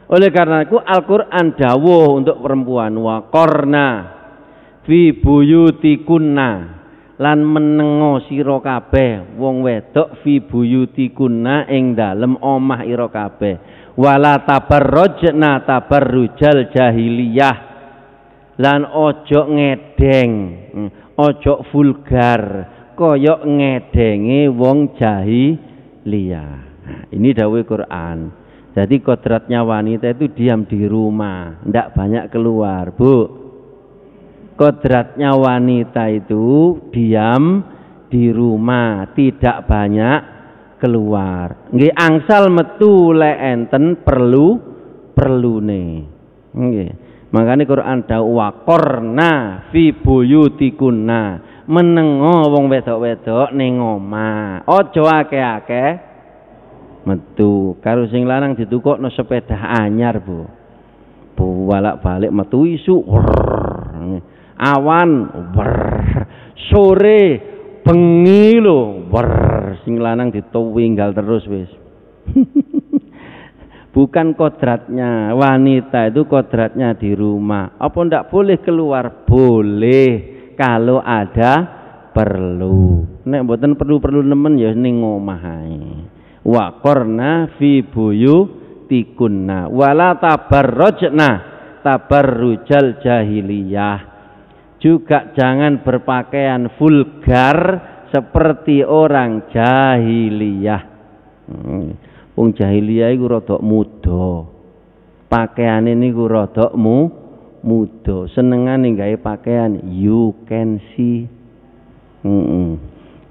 Oleh karena itu Al-Qur'an dawuh untuk perempuan waqarna fi buyutikunna lan menengo sira kabeh wong wedok fi buyutikunna ing dalem omah ira kabeh wala tabarrujna tabarrujal jahiliyah lan ojo ngedeng ojo vulgar kaya ngedenge wong jahiliyah. Nah, ini dawuh Quran. Jadi kodratnya wanita itu diam di rumah, ndak banyak keluar, Bu. Kodratnya wanita itu diam di rumah, tidak banyak keluar. Nggih angsal metu lek enten perlune. Nggih. Makane Quran dawuh waqarna fi buyutikunna, menengo wong wedok-wedok ning omah. Aja akeh-akeh metu. Karo sing lanang ditukokno sepeda anyar, Bu. Bolak-balik metu isu. Awan sore bengi lho sing lanang ditunggal terus wis. Bukan kodratnya wanita itu kodratnya di rumah. Apa ndak boleh keluar? Boleh kalau ada perlu. Nek mboten perlu-perlu nemen ya ning omah ae. Waqarna fi buyutikunna wala tabarrujna tabarrujal jahiliyah. Juga jangan berpakaian vulgar seperti orang jahiliyah. Wong jahiliyah iku rada muda. Pakaiane niku rada muda. Senengane gawe pakaian you can see.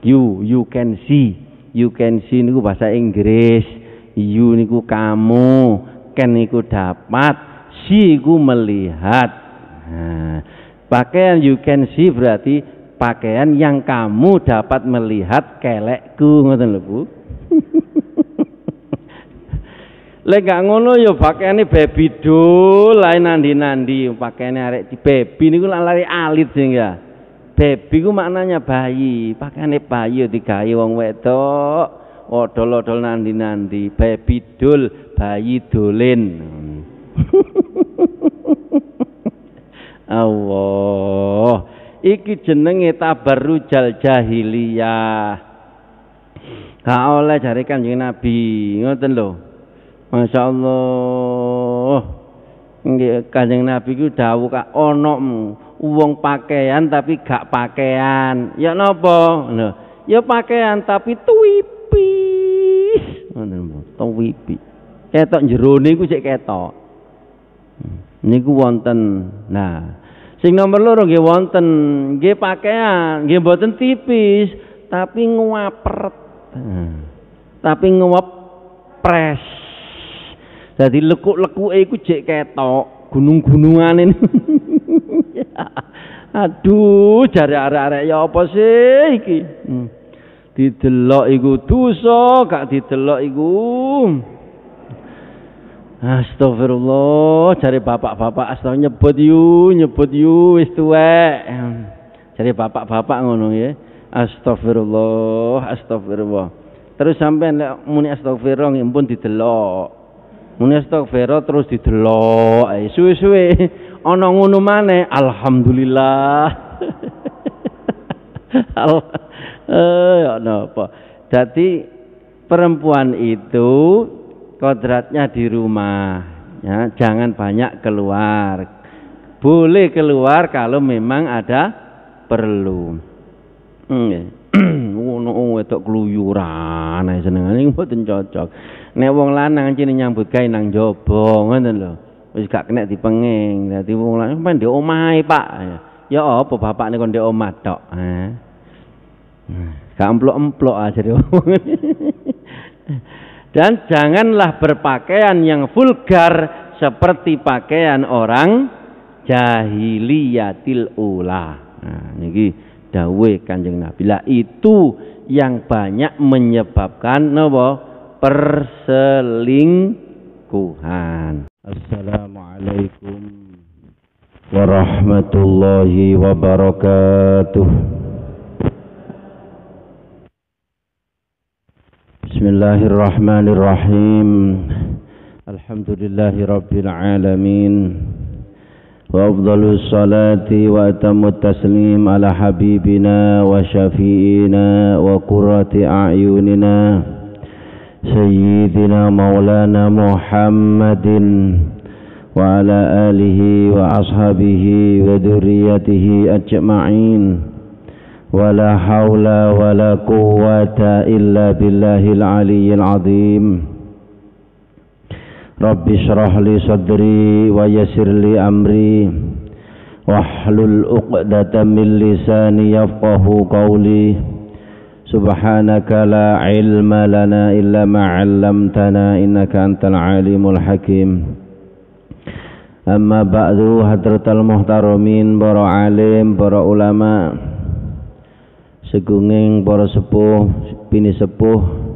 You can see. You can see niku bahasa Inggris. You niku kamu, can niku dapat, see niku melihat. Nah, pakaian you can see berarti pakaian yang kamu dapat melihat kelekku, ngoten lho, Bu. Lek gak ngono ya pakaiane baby doll lain nandi-nandi, pakaiane arek baby niku lari alit sing ya. Baby ku maknanya bayi, pakaiane bayi digawe wong wedok, odol-odol nandi-nandi, baby doll, bayi dolen. Allah, iki jenenge tabarrujal jahiliyah. Gak oleh jare Kanjeng Nabi, ngoten lho. Masya Allah. Nggih Kanjeng Nabi ku dawuh kak ana wong pakaian tapi gak pakaian. Ya napa? Lho, ya pakaian tapi tuwipis. Ngoten, tuwipi. Ketok jerone iku sik ketok. Niku wonten. Nah, sing nomor loro nggih wonten nggih pakaian, nggih mboten tipis tapi nguapret. Tapi ngepres. Jadi lekuk-lekuke iku jek ketok, gunung-gunungane. Aduh, jare arek-arek ya apa sih iki? Didelok iku dosa, gak didelok iku. Astagfirullah, jare bapak-bapak astagfirullah nyebut yu wis tuwek. Jare bapak-bapak ngono nggih. Astagfirullah, astagfirullah. Terus sampean lek muni astagfirullah nggih pun didelok. Muni astagfirullah terus didelok, suwe-suwe ana ngono maneh, alhamdulillah. Ya napa. Jadi perempuan itu kodratnya di rumah, ya, jangan banyak keluar. Boleh keluar kalau memang ada perlu. Ngono wedok kluyuran ae senengane mboten cocok. Nek wong lanang cine nyambut gawe nang jaba ngoten lho. Wis gak kena dipenging. Dadi wong lanang men ndek omahe, Pak. Ya apa bapakne kon ndek omah tok, gak emplok-emplok aja deh. Dan janganlah berpakaian yang vulgar seperti pakaian orang jahiliyatil ula. Nah, niki dawuh Kanjeng Nabi. Lah itu yang banyak menyebabkan napa? Perselingkuhan. Assalamualaikum warahmatullahi wabarakatuh. Bismillahirrahmanirrahim. الحمد لله رب العالمين وأفضل الصلاة وأتم التسليم على حبيبنا وشفيئنا وقرة أعيننا سيدنا مولانا محمد وعلى آله وأصحابه وذريته أجمعين ولا حول ولا قوة إلا بالله العلي العظيم رب اشرح لي صدري ويسر لي أمري واحلل عقدة من لساني يفقه قولي سبحانك لا علم لنا إلا ما علمتنا إنك أنت العليم الحكيم أما بعد حضرة المحترمين para alim, para ulama, segunging para sepuh, bini sepuh,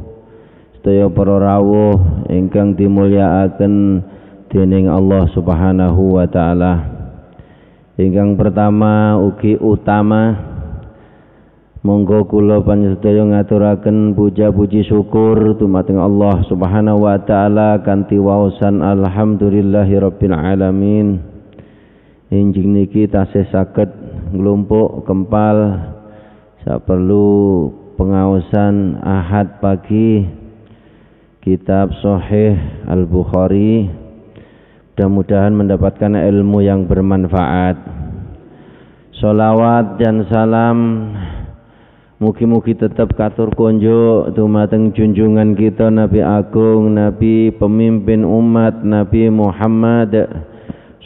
sedaya para rawuh ingkang dimulyakaken dening Allah Subhanahu wa taala. Ingkang pertama ugi utama, monggo kula panjenengan ngaturaken puja-puji syukur dumateng Allah Subhanahu wa taala kanthi waosan alhamdulillahirabbil alamin. Injing niki tasih saged nglumpuk kempal saperlu pengaosan Ahad pagi kitab Sahih Al-Bukhari. Mudah-mudahan mendapatkan ilmu yang bermanfaat. Sholawat dan salam mugi-mugi tetap katur konjo dumateng junjungan kita Nabi Agung, Nabi pemimpin umat, Nabi Muhammad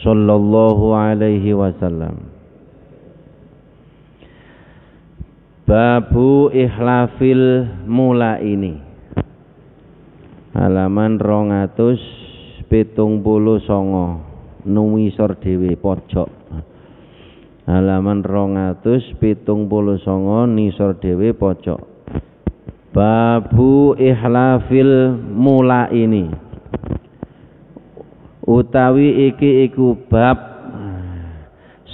sallallahu alaihi wasallam. Babu ikhlafil mula ini halaman 279 nuwisor dhewe pojok halaman 279 nisor dhewe pojok. Babu ikhlafil mula ini utawi iki iku bab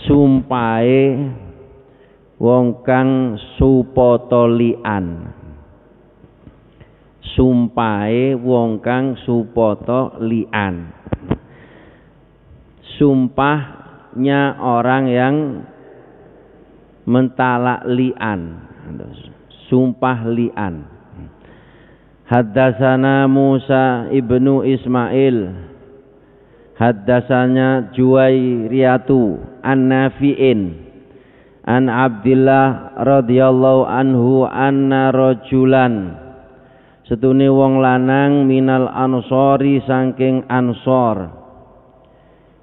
sumpahe wong kang supata lian. Sumpahe wong kang supata lian. Sumpahnya orang yang mentalak lian. Sumpah lian. Haddasana Musa ibnu Ismail, haddasanya Juwairiyatu an-Nafi'in an Abdillah radhiyallahu anhu anna rajulan setune wong lanang minal ansori saking ansor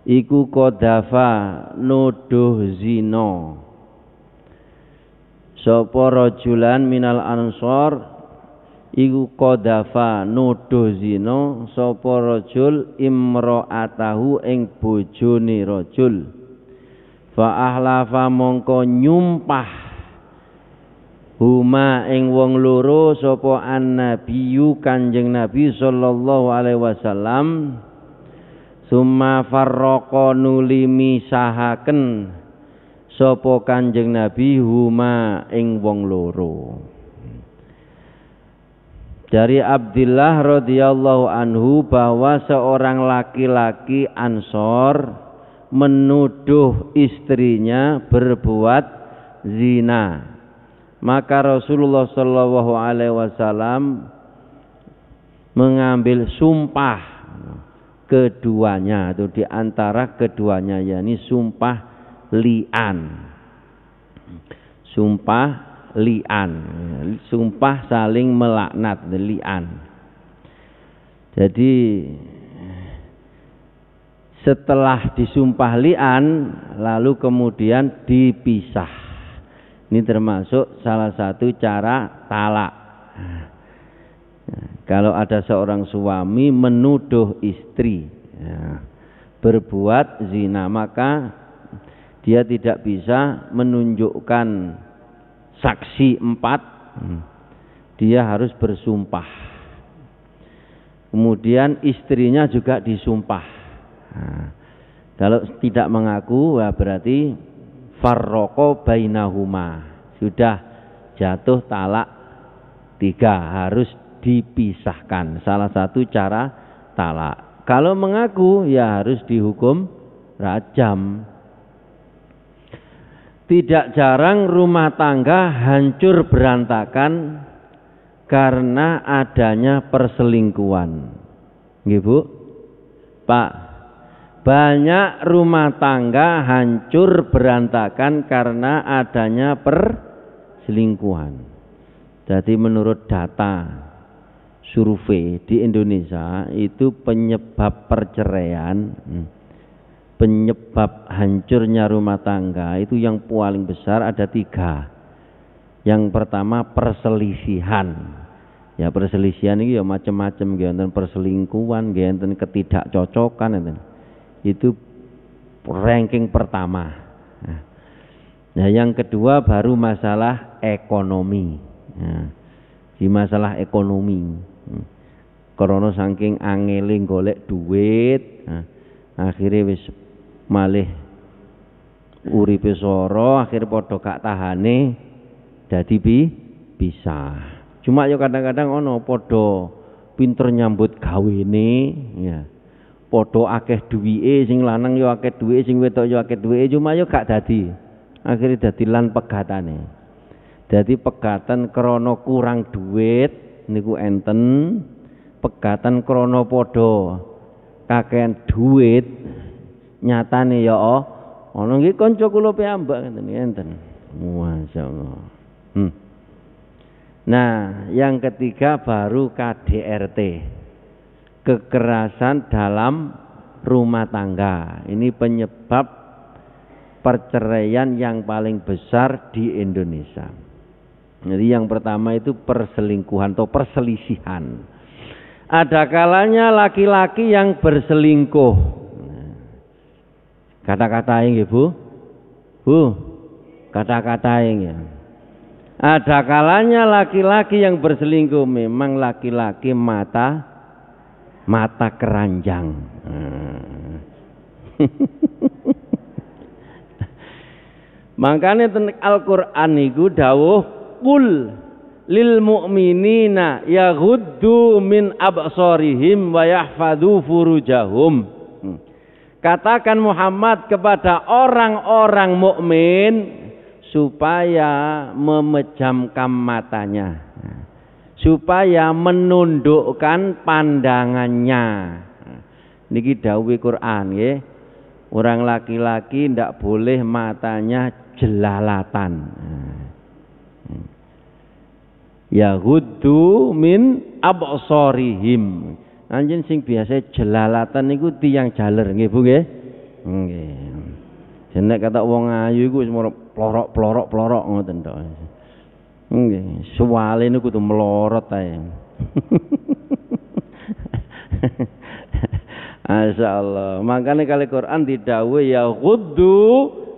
iku kodafa nuduh zina. Sapa rajulan minal ansor iku kodafa nuduh zina sapa rajul imra'atahu ing bojone rajul. Fa ahlafa mongko nyumpah huma ing wong loro sapa annabiyyu Kanjeng Nabi sallallahu alaihi wasallam. Summa farraqa nuli misahaken sapa Kanjeng Nabi huma ing wong loro. Dari Abdillah radhiyallahu anhu bahwa seorang laki-laki Ansor menuduh istrinya berbuat zina. Maka Rasulullah sallallahu alaihi wasallam mengambil sumpah keduanya, itu di antara keduanya, yakni sumpah li'an. Sumpah li'an, sumpah saling melaknat, li'an. Jadi setelah disumpah li'an lalu kemudian dipisah. Ini termasuk salah satu cara talak. Kalau ada seorang suami menuduh istri berbuat zina, maka dia tidak bisa menunjukkan saksi 4, dia harus bersumpah. Kemudian istrinya juga disumpah. Kalau tidak mengaku, berarti farraqo bainahuma, sudah jatuh talak 3, harus dipisahkan. Salah satu cara talak. Kalau mengaku ya harus dihukum rajam. Tidak jarang rumah tangga hancur berantakan karena adanya perselingkuhan. Nggih Bu? Pak, banyak rumah tangga hancur berantakan karena adanya perselingkuhan. Jadi menurut data survei di Indonesia itu penyebab perceraian, penyebab hancurnya rumah tangga itu yang paling besar ada 3. Yang pertama perselisihan. Ya perselisihan ini ya macam-macam, enten perselingkuhan, enten ketidakcocokan, enten. Itu ranking pertama. Nah, yang kedua baru masalah ekonomi. Nah, di masalah ekonomi. Karena saking angele golek duit, akhirnya wis malih uripe soro, akhirnya padha gak tahane dadi pisah. Cuma yo kadang-kadang ono padha pinter nyambut gawene ya. Padha akeh duwike, sing lanang yo akeh duwike, sing wedok yo akeh duwike, cuma yo gak dadi. Akhirnya dadi lan pegatane. Dadi pegatan krana kurang duit niku enten, pegatan krana padha kakehan duit nyatane ya ana nggih kanca kula piyambak ngeten enten. Masyaallah. Nah, yang ketiga baru KDRT. Kekerasan dalam rumah tangga. Ini penyebab perceraian yang paling besar di Indonesia. Jadi yang pertama itu perselingkuhan atau perselisihan. Ada kalanya laki-laki yang berselingkuh. Kata-katain nggih Bu? Bu, kata-katain ya. Ada kalanya laki-laki yang berselingkuh, memang laki-laki mata keranjang. Makanya tentang Al-Qur'an niku dawuh qul lil mu'minina yaghuddu min absarihim wa yahfadzu furujahum. Katakan Muhammad kepada orang-orang mukmin supaya memejamkan matanya, supaya menundukkan pandangannya. Niki dawuh Quran nggih. Orang laki-laki ndak boleh matanya jelalatan. Yaghuddu min absarihim. Anjen sing biasa jelalatan niku tiyang jaler nggih Bu nggih. Nggih. Jeneng kata wong ayu iku wis plorok-plorok ngoten tok. Nggih, suwale niku kudu melorot ae. Masyaallah. Makanya kali Quran didhawuhi ya ghuddu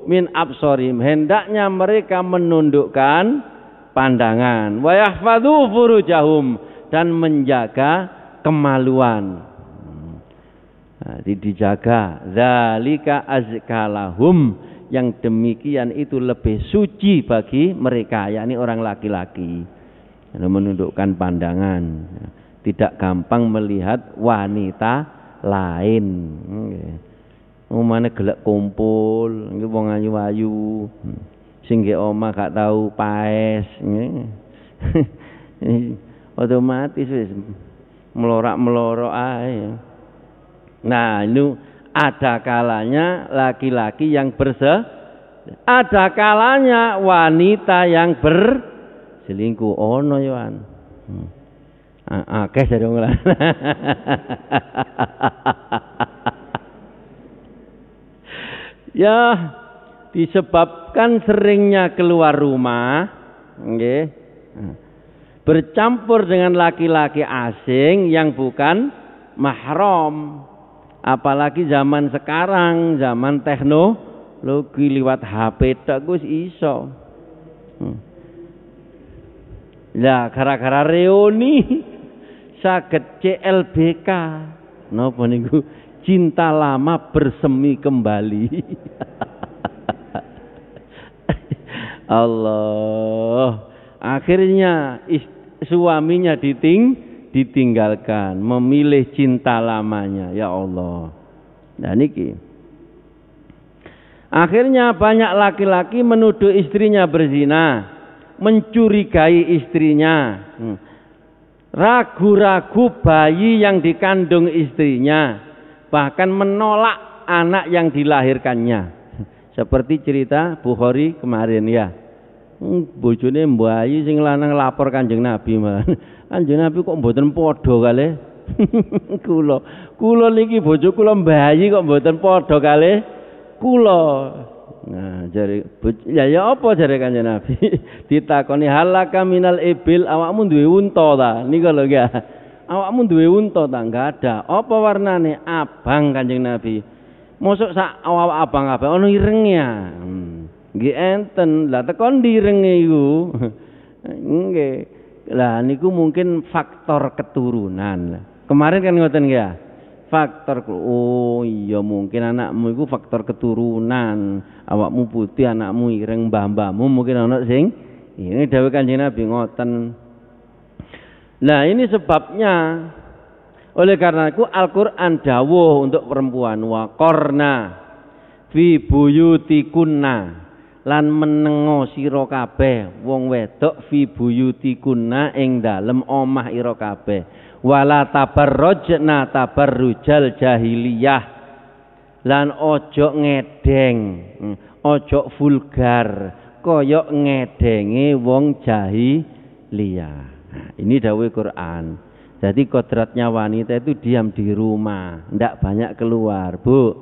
min absarihim, hendaknya mereka menundukkan pandangan, wa yahfadzu furujahum, dan menjaga kemaluan. Jadi dijaga, zalika azkalahum, yang demikian itu lebih suci bagi mereka, yakni orang laki-laki. Menundukkan pandangan, tidak gampang melihat wanita lain. Umane gelek kumpul, nggih wong ayu-ayu. Sing nggih omah gak tahu paes, nggih. Otomatis wis melorak-melorok ae. Nah, itu ada kalanya laki-laki yang ada kalanya wanita yang berselingkuh. Ono yo an. Akeh jare wong lanang. Ya, disebabkan seringnya keluar rumah, nggih. Bercampur dengan laki-laki asing yang bukan mahram. Apalagi zaman sekarang, zaman teknologi liwat HP tok wis iso. Lah gara-gara reuni saged CLBK. Napa niku? Cinta lama bersemi kembali. Allah. Akhirnya suaminya ditinggalkan, memilih cinta lamanya, ya Allah. Nah niki. Akhirnya banyak laki-laki menuduh istrinya berzina, mencurigai istrinya, ragu-ragu bayi yang dikandung istrinya, bahkan menolak anak yang dilahirkannya. Seperti cerita Bukhari kemarin ya. Bojone bayi sing lanang lapor Kanjeng Nabi, Kanjeng Nabi kok mboten padha kalih kula niki bojo kula bayi kok mboten padha kalih kula. Nah, jare ya apa jare Kanjeng Nabi? Ditakoni halaka minal ibil, awakmu duwe unta ta? Niku lho ya. Awakmu duwe unta ta? Enggak ada. Apa warnane? Abang Kanjeng Nabi. Mosok sak awak abang-abang ono irenge. Nggih enten. Lah tekon direnge iku. Nggih. Lah niku mungkin faktor keturunan. Kemarin kan ngoten ya. Faktor, oh iya mungkin anakmu itu faktor keturunan, awakmu putih anakmu ireng, mbah-mbahmu mungkin ana sing ini dawuh Kanjeng Nabi ngoten. Nah ini sebabnya, oleh karena itu Al-Quran dawuh untuk perempuan waqarna fi buyutikunna lan menengo sira kabeh wong wedok fi buyutikunna ing dalem omah ira kabeh. Wala tabarrujna tabarrujal jahiliyah lan ojo ngedeng, ojo vulgar kaya ngedenge wong jahiliyah. Nah, ini dawuh Quran. Jadi kodratnya wanita itu diam di rumah, ndak banyak keluar, Bu.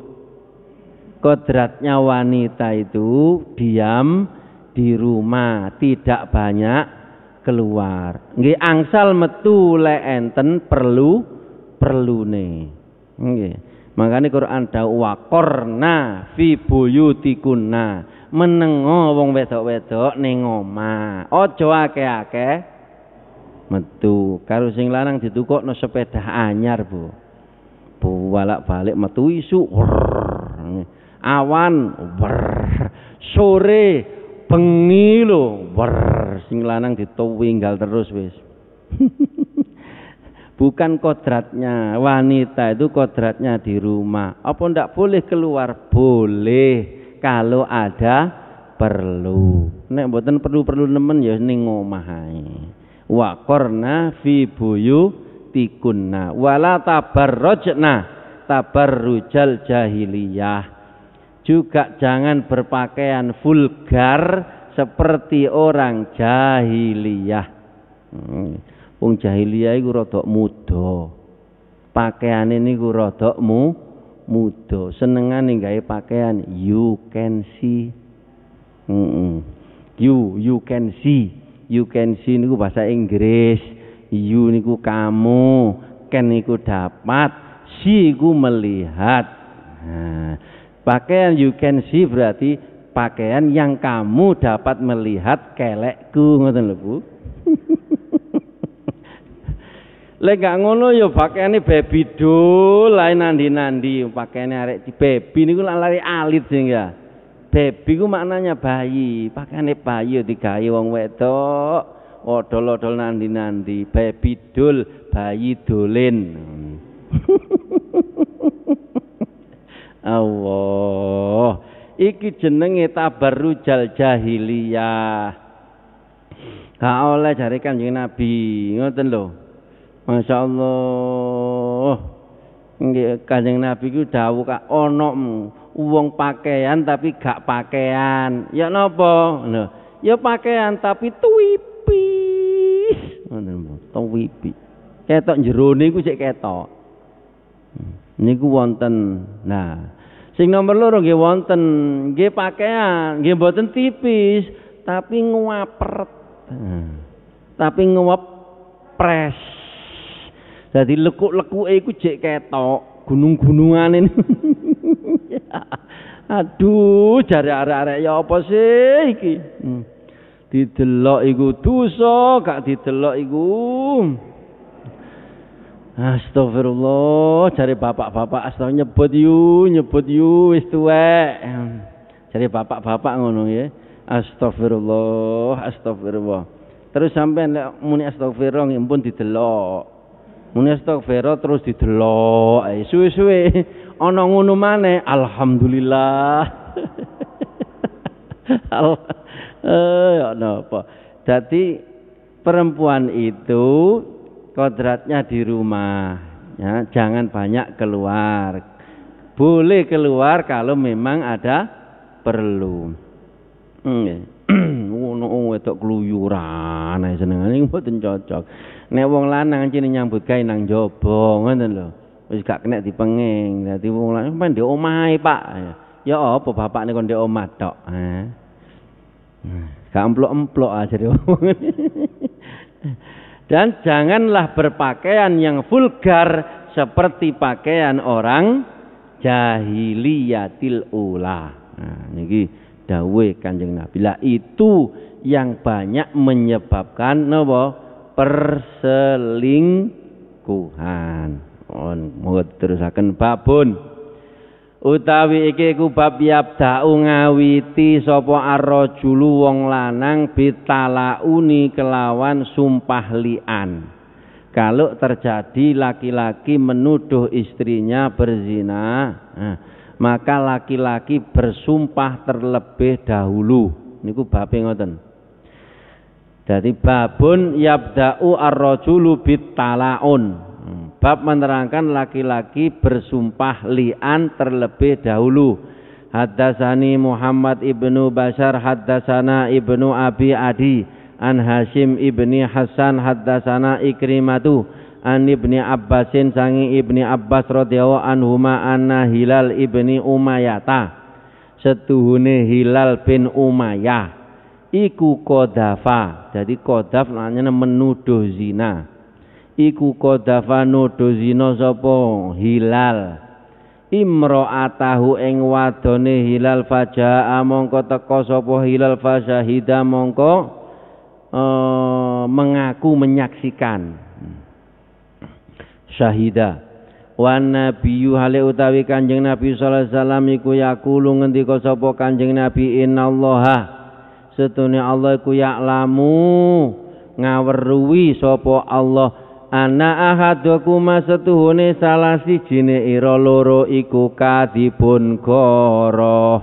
Kodratnya wanita itu diam di rumah, tidak banyak keluar. Nggih angsal metu lek enten perlune. Nggih. Makane Quran dawuh waqarna fi buyutikunna, menengo wong wedok-wedok ning omah. Aja akeh-akeh metu. Karo sing lanang ditukokno sepeda anyar, Bu. Bolak-balik metu isu. Awan sore bengi lho, sing lanang ditunggal terus wis. Bukan kodratnya wanita itu kodratnya di rumah. Apa ndak boleh keluar? Boleh kalau ada perlu. Nek mboten perlu-perlu nemen ya ning omah ae. Waqarna fi buyutikunna wala tabarrujna tabarrujal jahiliyah. Juga jangan berpakaian vulgar seperti orang jahiliyah. Wong jahiliyah iku rada muda. Pakaiane niku rada muda. Senengane gawe pakaian you can see. You can see. You can see niku bahasa Inggris. You niku kamu, can niku dapat, see niku melihat. Nah, pakaian you can see berarti pakaian yang kamu dapat melihat kelekku, ngoten lho Bu. Lek gak ngono ya pakaiane baby doll lae nandi-nandi, pakaiane arek baby niku lari alit sing ya. Baby ku maknanya bayi, pakaiane bayi digawe wong wedok, odol-odol nandi-nandi, baby doll, bayi dolen. Allah, iki jenenge tabarrujal jahiliyah. Gak oleh jare Kanjeng Nabi, ngoten lho. Masya Allah. Nggih Kanjeng Nabi ku dawuh kak ana wong pakaian tapi gak pakaian. Ya napa? Lho, ya pakaian tapi tuwipis. Ngoten, tuwipis. Ketok jerone iku sik ketok. Niku wonten. Nah, sing nomor loro nggih wonten nggih pakaian, nggih mboten tipis, tapi nguapret. Tapi ngepres. Jadi lekuk-lekuke iku jek ketok, gunung-gunungane. Aduh, jare arek-arek ya apa sih iki? Didelok iku dosa, gak didelok iku. Astagfirullah, jare bapak-bapak astagfirullah nyebut yu wis tuwek. Jare bapak-bapak ngono ya. Astagfirullah. Terus sampean nek muni astagfirullah nggih pun didelok. Muni astaghfirullah terus didelok, suwe-suwe ana ngono maneh, alhamdulillah. Ya napa. Jadi perempuan itu kodratnya di rumah, ya, jangan banyak keluar. Boleh keluar kalau memang ada perlu. Ngono wedok kluyuran ae senengane mboten cocok. Nek wong lanang cine nyambut gawe nang jaba ngoten lho. Wis gak kena dipenging. Dadi wong lanang men ndek omahe, Pak. Ya apa bapakne kon ndek omah tok, gak emplok-emplok aja deh. Dan janganlah berpakaian yang vulgar seperti pakaian orang jahiliyatil ula. Nah, niki dawuh Kanjeng Nabi. Lah itu yang banyak menyebabkan napa? Perselingkuhan. Mau terusaken babun. Utawi iki ku bab yabda'u ngawiti sapa ar-rajulu wong lanang bitalauni kelawan sumpah li'an. Kalau terjadi laki-laki menuduh istrinya berzina, maka laki-laki bersumpah terlebih dahulu. Niku babe ngoten. Jadi babun yabda'u ar-rajulu bitalaun. Bab menerangkan laki-laki bersumpah li'an terlebih dahulu. Haddatsani Muhammad ibnu Bashar haddatsana ibnu Abi Adi an Hashim ibni Hasan haddatsana Ikrimatu an ibni Abbasin sangi ibni Abbas radhiyallahu anhuma anna Hilal ibni Umayyah setuhune Hilal bin Umayyah iku kodafa. Jadi kodaf namanya menuduh zina. Iku kodafa nuduh zina sapa Hilal imra'atahu ing wadone Hilal fajaa mongko teka sapa Hilal fasyahida mongko mengaku menyaksikan syahida wa nabiyyu hale utawi Kanjeng Nabi sallallahu alaihi wasallam iku yaqulu ngendika sapa Kanjeng Nabi innallaha setune Allah iku ya'lamu ngaweruhi sapa Allah ana ahadukuma setuhune salah sijine ira loro iku kadibun goro.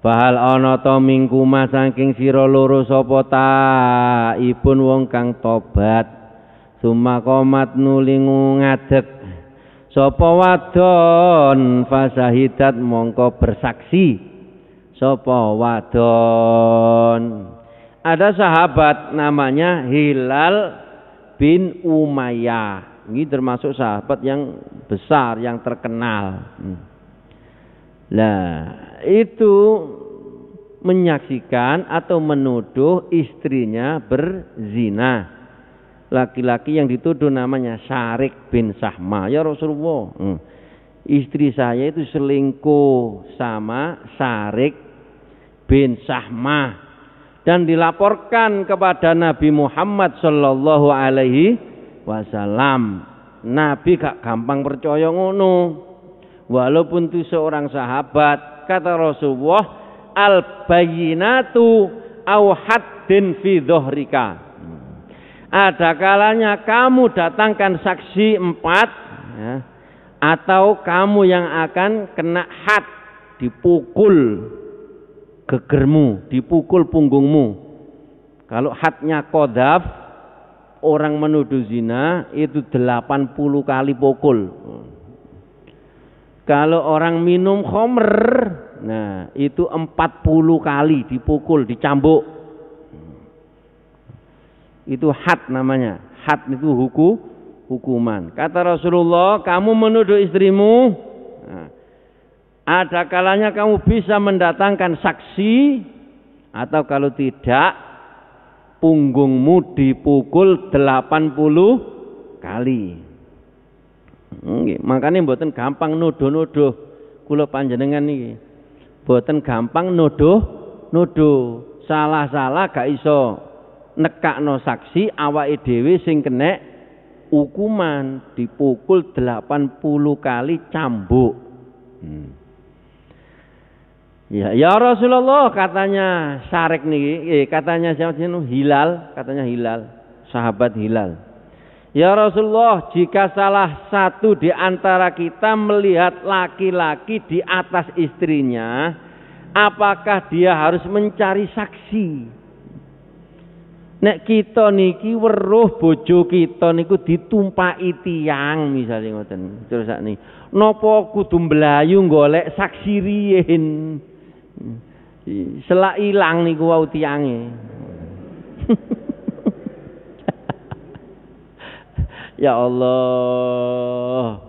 Bahal ana ta mingkuma saking sira loro sapa taibun wong kang tobat. Sumakomat nulingu ngadeg sapa wadon fasahidat mongko bersaksi sapa wadon. Ada sahabat namanya Hilal bin Umayyah. Ini termasuk sahabat yang besar, yang terkenal. Nah, itu menyaksikan atau menuduh istrinya berzina. Laki-laki yang dituduh namanya Syarik bin Sahma. Ya Rasulullah, istri saya itu selingkuh sama Syarik bin Sahma. Dan dilaporkan kepada Nabi Muhammad sallallahu alaihi wasallam. Nabi gak gampang percaya ngono. Walaupun itu seorang sahabat, kata Rasulullah, al-bayyinatu au haddin fi dhuhrika. Ada kalanya kamu datangkan saksi 4 ya, atau kamu yang akan kena had, dipukul gegermu, dipukul punggungmu. Kalau hadnya qadzaf, orang menuduh zina itu 80 kali pukul. Kalau orang minum khamr, nah itu 40 kali dipukul, dicambuk. Itu had namanya. Had itu hukuman. Kata Rasulullah, kamu menuduh istrimu, nah, ada kalanya kamu bisa mendatangkan saksi, atau kalau tidak punggungmu dipukul 80 kali. Makanya mboten gampang nuduh-nuduh. Kula panjenengan niki mboten gampang nuduh. Salah-salah gak iso nekakno saksi, awake dhewe sing kena hukuman dipukul 80 kali cambuk. Ya Rasulullah, katanya Syarik niki, katanya siapa sih? Hilal, katanya Hilal, sahabat Hilal. Ya Rasulullah, jika salah satu di antara kita melihat laki-laki di atas istrinya, apakah dia harus mencari saksi? Nek kita niki weruh bojo kita niku ditumpaki tiyang misalnya ngoten. Terus sakniki, napa kudu mblayu golek saksi riyin? Selak ilang niku wau tiyange. Ya Allah.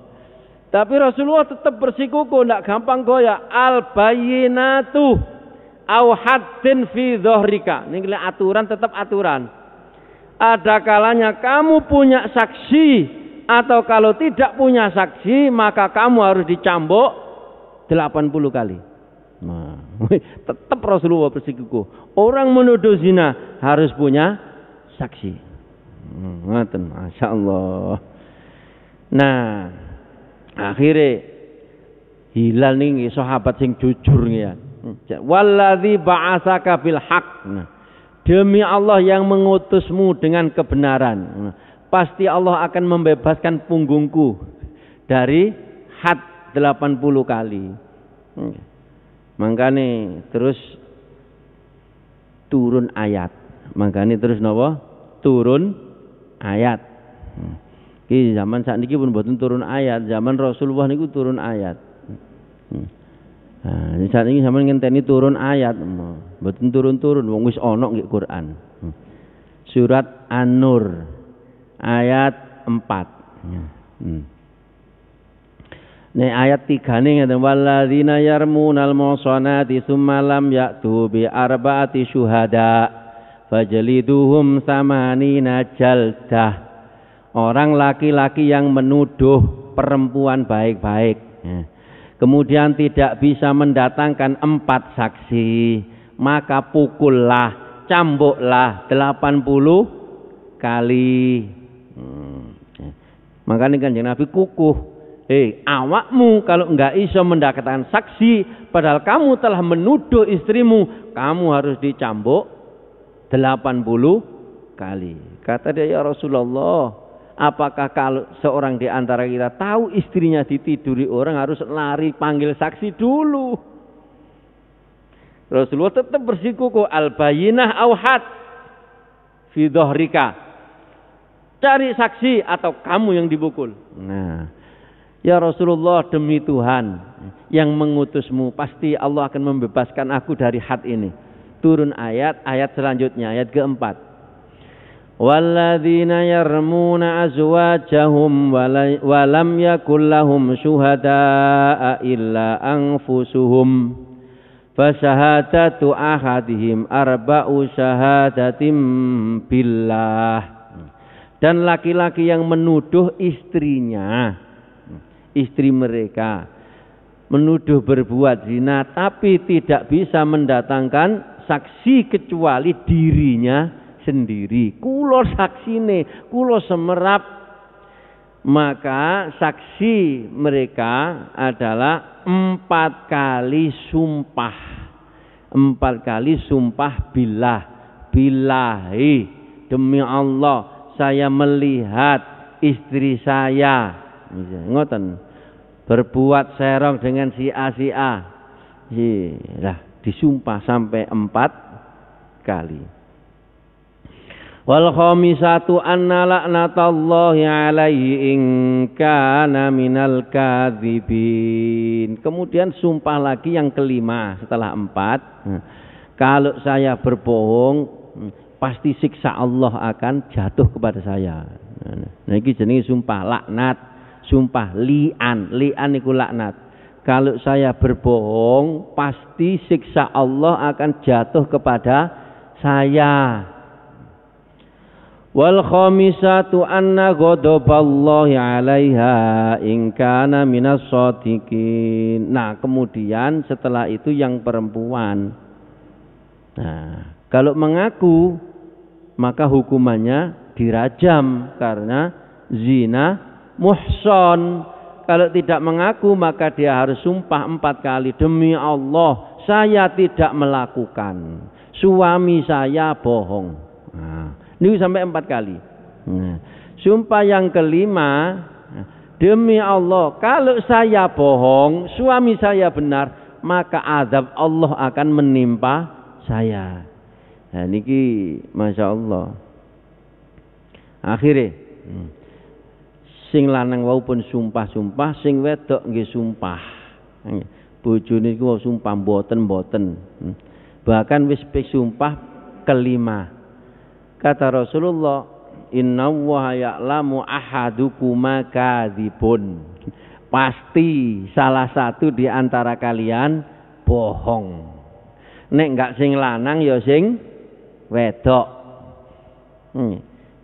Tapi Rasulullah tetap bersikuku, tidak gampang goyah. Al bayyinatu au haddin fi dhahrika. Ini aturan, tetap aturan. Ada kalanya kamu punya saksi, atau kalau tidak punya saksi maka kamu harus dicambuk 80 kali. Nah, tetap Rasulullah bersikuku. Orang menuduh zina harus punya saksi. Ngoten, Masya Allah. Nah, akhirnya Hilal nih sahabat sing jujur ya. Walladzi ba'atsaka bil haq. Nah, demi Allah yang mengutusmu dengan kebenaran. Nah, pasti Allah akan membebaskan punggungku dari had 80 kali. Makanya terus turun ayat. Makanya terus napa? Turun ayat. Ki zaman sakniki pun mboten turun ayat, zaman Rasulullah niku turun ayat. Nah, saat ini zaman ngenteni turun ayat, mboten turun-turun wong wis ana nggih Quran. Surat An-Nur ayat 4. Nek ayat 3 ngeten walladzina yarmunal muhsanati tsumma lam ya'tu bi arba'ati syuhada fajliduhum samanina jaldah. Orang laki-laki yang menuduh perempuan baik-baik, kemudian tidak bisa mendatangkan 4 saksi, maka pukullah, cambuklah 80 kali. Makanya Kanjeng Nabi kukuh, awakmu kalau enggak bisa mendapatkan saksi, padahal kamu telah menuduh istrimu, kamu harus dicambuk 80 kali. Kata dia, ya Rasulullah, apakah kalau seorang di antara kita tahu istrinya ditiduri orang harus lari panggil saksi dulu? Rasulullah tetap bersikuku, al bayyinah au had fi dhahrika. Cari saksi atau kamu yang dipukul. Nah, ya Rasulullah, demi Tuhan yang mengutusmu, pasti Allah akan membebaskan aku dari had ini. Turun ayat selanjutnya, ayat keempat. Walladzina yarmuna azwajahum wa lam yakul lahum syuhada'a illa anfusuhum fasahadatu ahadihim arba'u syahadatim billah. Dan laki-laki yang menuduh istrinya, istri mereka menuduh berbuat zina tapi tidak bisa mendatangkan saksi kecuali dirinya sendiri. Kulo saksine, kulo semerap. Maka saksi mereka adalah 4 kali sumpah. 4 kali sumpah billah. Billahi, demi Allah saya melihat istri saya, ngoten, berbuat serong dengan si A. Lah, disumpah sampai 4 kali. Wal khamisatu anna la'natallahi alaihi in kana minal kadzibin. Kemudian sumpah lagi yang kelima setelah 4. Kalau saya berbohong, pasti siksa Allah akan jatuh kepada saya. Nah, iki jenenge sumpah laknat, sumpah li'an. Li'an iku laknat. Kalau saya berbohong, pasti siksa Allah akan jatuh kepada saya. Wal khamisatu anna ghadaballahi 'alaiha in kana minas shadiqin. Nah, kemudian setelah itu yang perempuan. Nah, kalau mengaku maka hukumannya dirajam karena zina muhsan. Kalau tidak mengaku maka dia harus sumpah 4 kali, demi Allah saya tidak melakukan, suami saya bohong. Nah, ini sampai 4 kali. Nah, Sumpah yang kelima, demi Allah, kalau saya bohong, suami saya benar, maka azab Allah akan menimpa saya. Nah niki Masya Allah. Akhirnya sing lanang wau pun sumpah-sumpah, sing wedok nggih sumpah. Bojone niku sumpah mboten. Bahkan wis sumpah kelima. Kata Rasulullah, inna wa ya'lamu ahadukuma kadzibun. Pasti salah satu di antara kalian bohong. Nek enggak sing lanang ya sing wedok.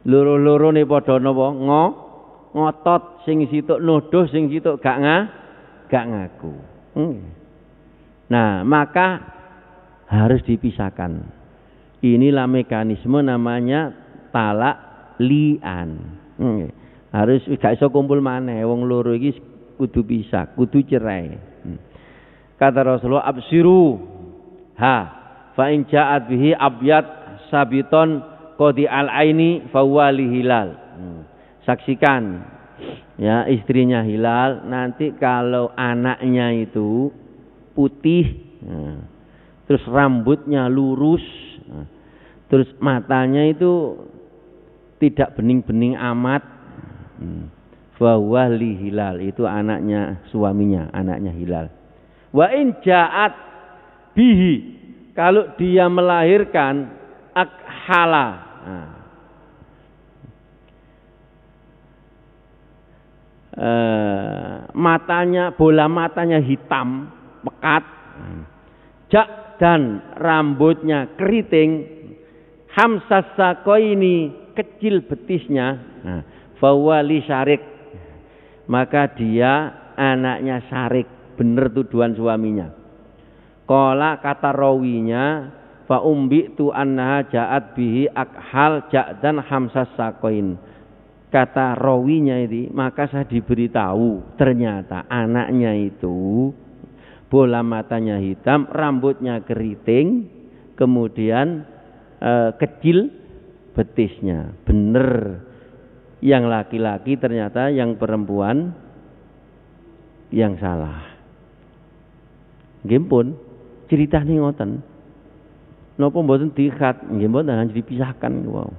Loro-lorone padha napa ngotot, sing situk nuduh, sing situk gak ngaku. Nah, maka harus dipisahkan. Inilah mekanisme namanya talak li'an. Harus gak iso kumpul maneh, wong loro iki kudu pisah, kudu cerai. Kata Rasulullah, absiru fa in ja'at bihi abyad sabiton qadi al-aini fawali hilal. Saksikan ya istrinya hilal, nanti kalau anaknya itu putih, terus rambutnya lurus, terus matanya itu tidak bening-bening amat, fawali hilal, itu anaknya suaminya, anaknya hilal. Wa in ja'at bihi, kalau dia melahirkan akhala, matanya, bola matanya hitam pekat, jak dan rambutnya keriting, hamsas sakoini, kecil betisnya, fawali syarik, maka dia anaknya syarik, bener tuduhan suaminya. Qala, kata rawinya, fa umbitu annaha ja'at bihi akhal ja'dan hamsas sakoin. Kata rawinya ini, maka saya diberitahu ternyata anaknya itu bola matanya hitam, rambutnya keriting, kemudian kecil betisnya. Bener yang laki-laki, ternyata yang perempuan yang salah. Nggih pun ceritane ngoten. Napa mboten dikhat, nggih mboten hanya dipisahkan wow.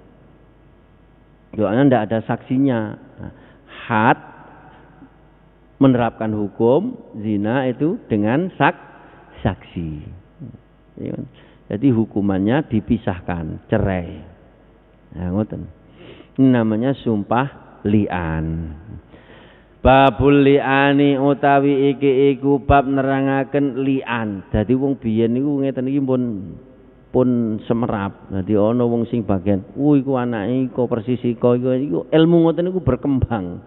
Doanya ndak ada saksinya. Had menerapkan hukum zina itu dengan saksi. Jadi hukumannya dipisahkan, cerai. Nah, ngoten. Ini namanya sumpah li'an. Babul li'ani utawi iki iku bab nerangaken li'an. Dadi wong biyen niku ngeten iki pun semerap. Dadi ana wong sing bagian, iku anake kok persis iku ilmu ngoten niku berkembang.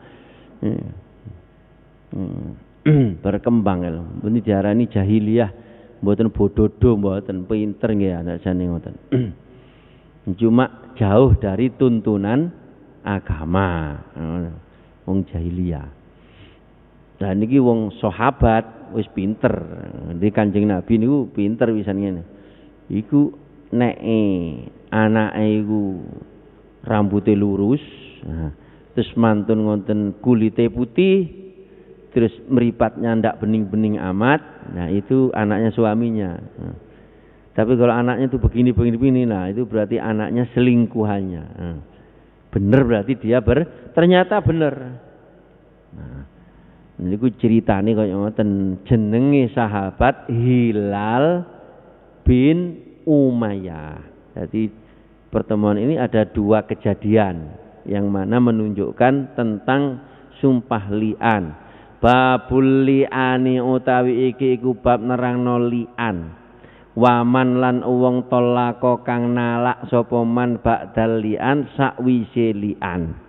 Berkembang ilmu. Ini diarani jahiliyah, mboten bododo, mboten pinter nggih anak jane ngoten. Cuma jauh dari tuntunan agama. Wong jahiliyah. Dan niki wong sahabat wis pinter. Di Kanjeng Nabi niku pinter wisan ngene. Iku neke anake iku rambute lurus, terus mantun ngonten kulite putih, terus meripatnya ndak bening-bening amat. Nah, itu anaknya suaminya. Tapi kalau anaknya itu begini, nah itu berarti anaknya selingkuhannya. Bener berarti dia ternyata bener. Nah, niku ceritane kaya ngoten, jenenge sahabat Hilal bin Umayyah. Jadi pertemuan ini ada dua kejadian yang mana menunjukkan tentang sumpah li'an. Babul li'ani utawi iki iku bab nerangno li'an. Waman lan wong tolako kang nalak sapa man ba'dal li'an sakwise li'an.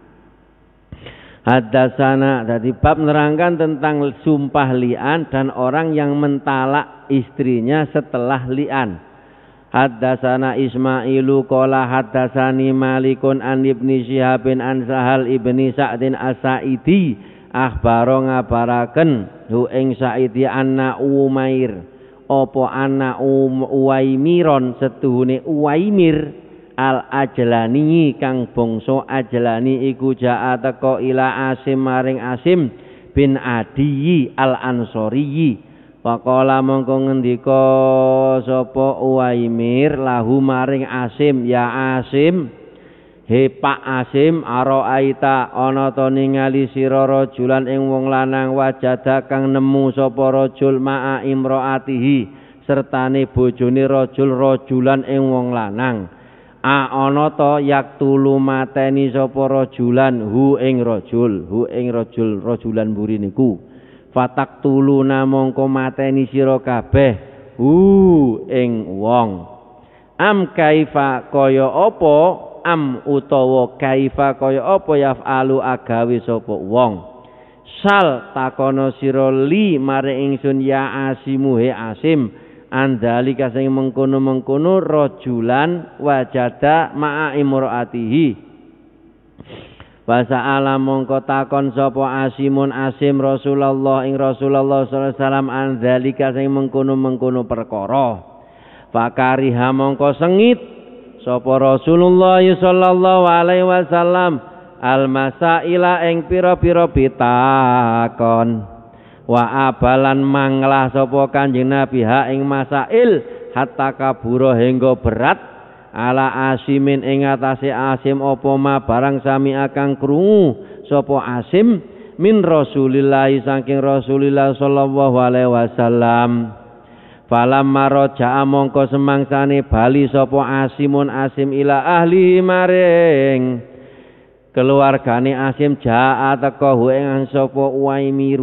Hadasana, jadi bab nerangkan tentang sumpah li'an dan orang yang mentalak istrinya setelah li'an. Hadasana Ismailu qala hadasani Malikun an Ibni Syihabin an Sahal ibni Sa'din as-Sa'idi akhbaro ngabaraken hu ing Sa'idi anna Umair apa anna Uwaimiron setuhune Uwaimir al Ajlani kang bangsa Ajlani iku jaa teka ila Asim maring Asim bin Adiyi al Ansori. Faqala mongko ngendika sapa Uwaimir lahu maring Asim, ya Asim, he Pak Asim, araita ana ta ningali sira rajulan ing wong lanang wajada kang nemu sapa rajul ma'a imraatihi sertane bojone rajul rajulan ing wong lanang. Ana ta yaktulu mateni sapa rajulan hu ing rajul rajulan mburi niku. Fataktuluna mongko mateni sira kabeh hu ing wong. Am kaifa kaya apa am utawa kaifa kaya apa yafalu agawe sapa wong. Sal takono sira li mare ingsun ya Asimu he Asim andalika sing mengkono-mengkono rajulan wajada ma'a imraatihi. Basa alam mongko takon sapa Asimun Asim Rasulullah ing Rasulullah sallallahu alaihi wasallam andalika sing mengkono-mengkono perkara. Fakariha mongko sengit sapa Rasulullah sallallahu alaihi wasallam al-masaila ing pira-pira pitakon. Wa abalan manglah sapa Kanjeng Nabi ha ing masail hatta kabura hingga berat ala Asimin ing atase Asim apa ma barang sami akang krungu sapa Asim min Rasulillah saking Rasulillah sallallahu alaihi wasallam. Falamma raja'a mongko semangsane bali sapa Asimun Asim ila ahli maring keluargane Asim jaa teka hu ing sapa Uwaimir.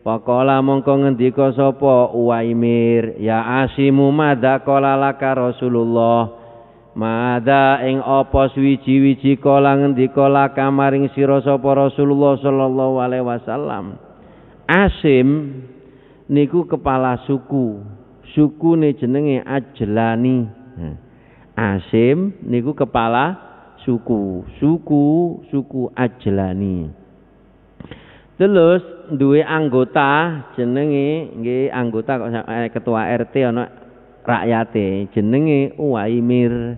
Faqala mongko ngendika sapa Uwaimir, ya Asimu madza qala laka Rasulullah. Madza ing apa suwiji-wiji kala ngendika laka maring sira sapa Rasulullah sallallahu alaihi wasallam. Asim niku kepala suku. Sukune jenenge Ajlani. Asim niku kepala suku Ajlani. Terus duwe anggota jenenge nggih anggota kok ketua RT ana rakyate jenenge Uwaimir.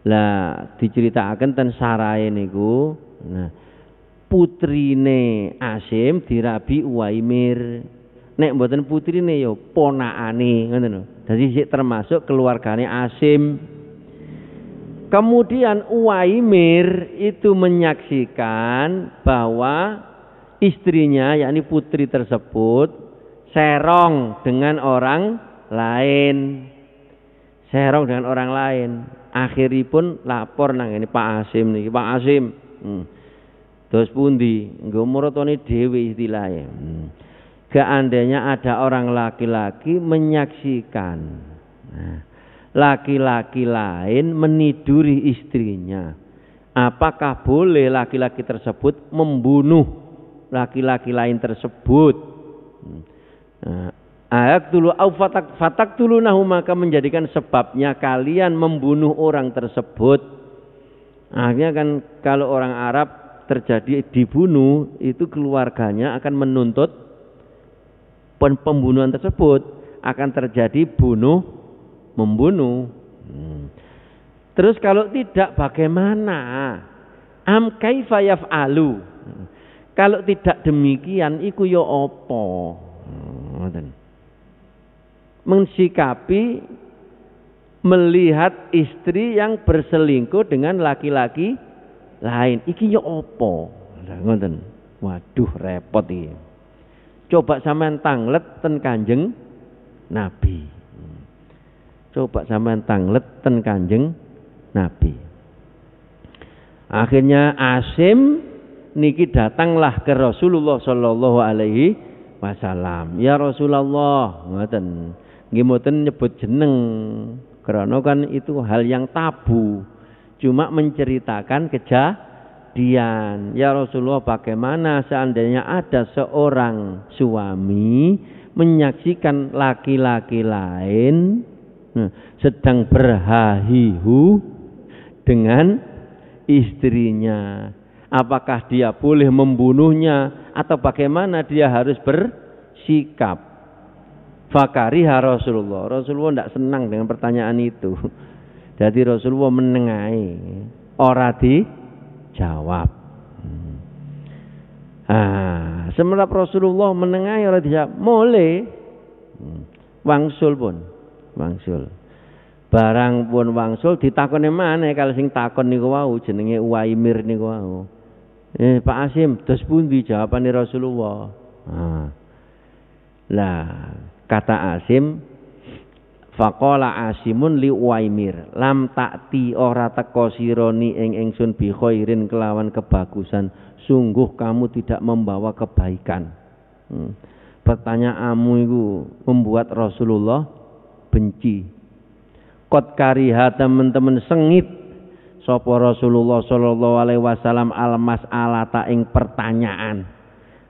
Lah diceritakaken ten sarae niku nah putrine Asim dirabi Uwaimir. Nek mboten putrine ya ponakane ngoten lho. Dadi sik termasuk keluargane Asim. Kemudian Uwaimir itu menyaksikan bahwa istrinya yakni putri tersebut serong dengan orang lain. Akhiripun lapor nang ini Pak Asim niki, Pak Asim. Dos pundi? Nggo murotone dhewe istilahnya. Seandainya ada orang laki-laki menyaksikan. Nah, laki-laki lain meniduri istrinya, apakah boleh laki-laki tersebut membunuh laki-laki lain tersebut? Ayat dulu fatak dulu nahu maka menjadikan sebabnya kalian membunuh orang tersebut. Akhirnya kan kalau orang Arab terjadi dibunuh itu keluarganya akan menuntut pembunuhan tersebut, akan terjadi membunuh. Terus kalau tidak bagaimana? Am kaifa yaf'alu? Kalau tidak demikian iku ya apa? Mensikapi melihat istri yang berselingkuh dengan laki-laki lain iki ya apa? Ngoten. Waduh repot iki. Coba sampean tanglet ten Kanjeng Nabi. Coba sampean tanglet ten Kanjeng Nabi. Akhirnya Asim niki datanglah ke Rasulullah sallallahu alaihi wasallam. Ya Rasulullah, ngoten. Nggih mboten nyebut jeneng karena kan itu hal yang tabu. Cuma menceritakan kejadian. Ya Rasulullah, bagaimana seandainya ada seorang suami menyaksikan laki-laki lain sedang berhahihu dengan istrinya, apakah dia boleh membunuhnya atau bagaimana dia harus bersikap? Fakariha Rasulullah tidak senang dengan pertanyaan itu. Jadi Rasulullah menengahi, ora dijawab. Semenap Rasulullah menengahi ora dijawab, mulai wangsul pun, wangsul. Barang pun wangsul ditakoni maneh kalau sing takon niku wau jenenge Uwaimir niku wau. Pak Asim, dos pundi jawabane Rasulullah? Lah, kata Asim, faqala Asimun li Uwaimir, lam takti ora teko sironi ing ingsun bi khairin kelawan kebagusan, sungguh kamu tidak membawa kebaikan. Pertanyaanmu itu membuat Rasulullah benci. Qad kariha teman-teman sengit sapa Rasulullah sallallahu alaihi wasallam al mas'alata ing pertanyaan.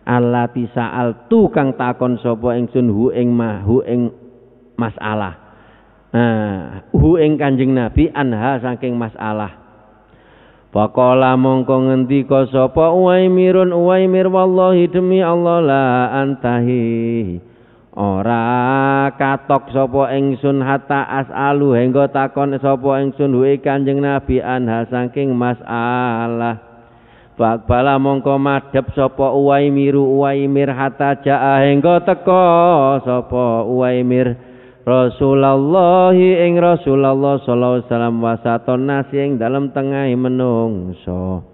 Allati sa'altu kang takon sapa ingsun hu ing masalah. Hu ing Kanjeng Nabi anha saking masalah. Faqala mongko ngendika sapa Uwaimir wallahi demi Allah la antahi ora katok sapa ingsun hatta as'alu hingga takon sapa ingsun hu Kanjeng Nabi anha saking masalah. Faqala mongko madhep sapa Uwaimir hatta jaa hingga teka sapa Uwaimir Rasulullah ing Rasulullah sallallahu alaihi wasallam wasaton nasi ing dalam tengah menungso.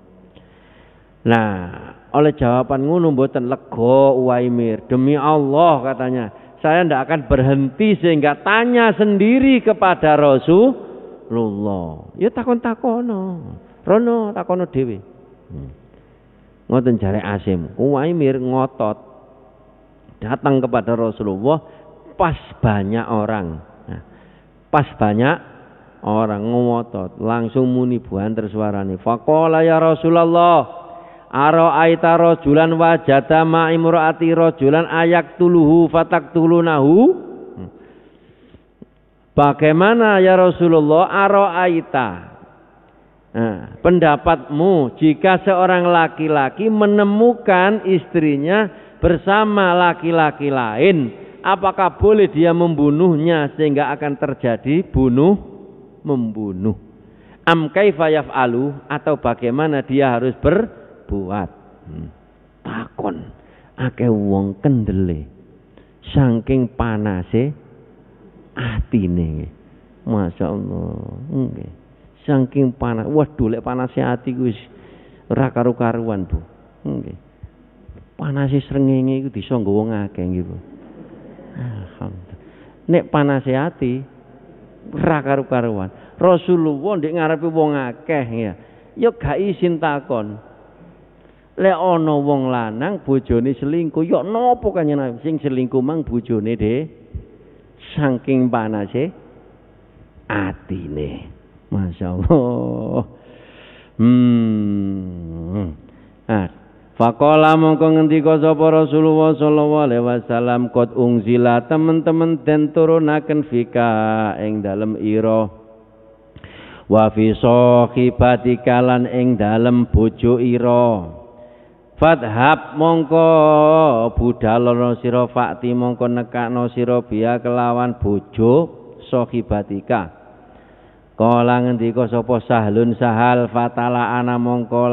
Nah, oleh jawaban ngono mboten lega Uwaimir. Demi Allah katanya, saya tidak akan berhenti sehingga tanya sendiri kepada Rasulullah. Ya takon-takono. Rono takono dhewe. Ngoten jare Asim. Uwaimir ngotot datang kepada Rasulullah pas banyak orang. Nah, pas banyak orang ngotot langsung muni buanter suarane. Faqala ya Rasulullah, ara'aita rajulan wajada ma imraati rajulan ayaktuluhu fataktulunahu. Bagaimana ya Rasulullah, ara'aita? Pendapatmu jika seorang laki-laki menemukan istrinya bersama laki-laki lain, apakah boleh dia membunuhnya sehingga akan terjadi membunuh? Am kaifa yaf'alu, atau bagaimana dia harus berbuat? Takon akeh wong kendele saking panase atine. Masyaallah. Nggih. Saking panas. Waduh lek panase ati ku wis ora karo-karuan, Bu. Nggih. Panase srengenge iku bisa nggo wong akeh nggih, Bu. Alhamdulillah. Nek panase ati ora karo-karuan. Rasulullah ndek ngarepe wong akeh ya gak isin takon. Lek ana wong lanang bojone selingkuh, ya napa kanjeng Nabi sing selingkuh mang bojone saking panase atine. Masyaallah. Faqala mongko ngendika sapa Rasulullah sallallahu alaihi wasallam qad ungzila teman-teman den turunaken fika ing dalem ira wa fi sahibatika lan ing dalem bojo ira fadhab mongko budalono sira fakti mongko nekakno sira biya kelawan bojo sahibatika. Kala ngendika sapa Sahlun Sahal fatala ana mongko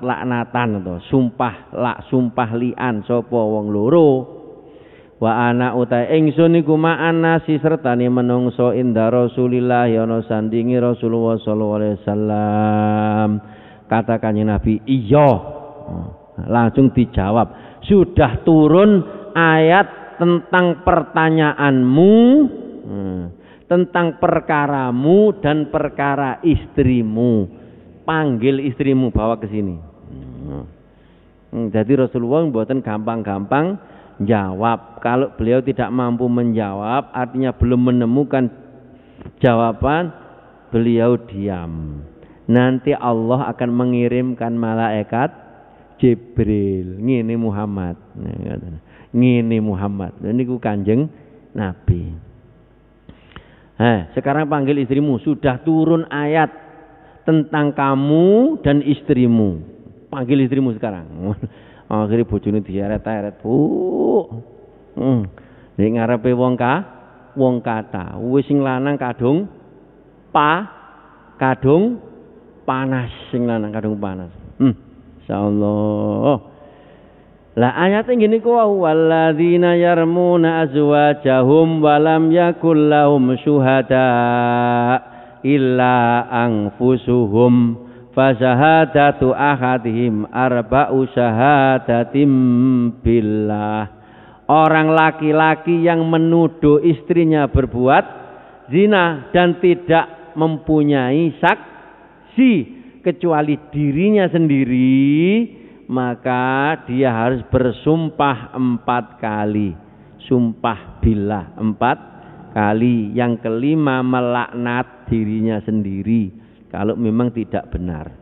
laknatan to sumpah lian sapa wong loro wa ana uta ingsun iku ma'ana si sertane menungso inda Rasulillah ana sandingi Rasulullah sallallahu alaihi wasallam. Kata Kanjeng Nabi, iya. Langsung dijawab, sudah turun ayat tentang pertanyaanmu, tentang perkaramu dan perkara istrimu. Panggil istrimu, bawa ke sini. Jadi Rasulullah mboten gampang-gampang jawab. Kalau beliau tidak mampu menjawab, artinya belum menemukan jawaban, beliau diam. Nanti Allah akan mengirimkan malaikat Jibril. Ngene Muhammad. Ngene Muhammad. Niku Kanjeng Nabi. Sekarang panggil istrimu. Sudah turun ayat tentang kamu dan istrimu. Panggil istrimu sekarang. Akhirnya bojone dieret-eret, Bu. Nek ngarepe wong kata, wis sing lanang kadung kadung panas sing lanang kadung panas. Insyaallah. Lah ayate ngene ku walladzina yarmuna azwajahum wa lam yakul lahum syuhada illa anfusuhum fasahadatu ahadihim arba'u syahadatim billah. Orang laki-laki yang menuduh istrinya berbuat zina dan tidak mempunyai saksi kecuali dirinya sendiri, maka dia harus bersumpah 4 kali. Sumpah billah 4 kali. Yang kelima melaknat dirinya sendiri kalau memang tidak benar.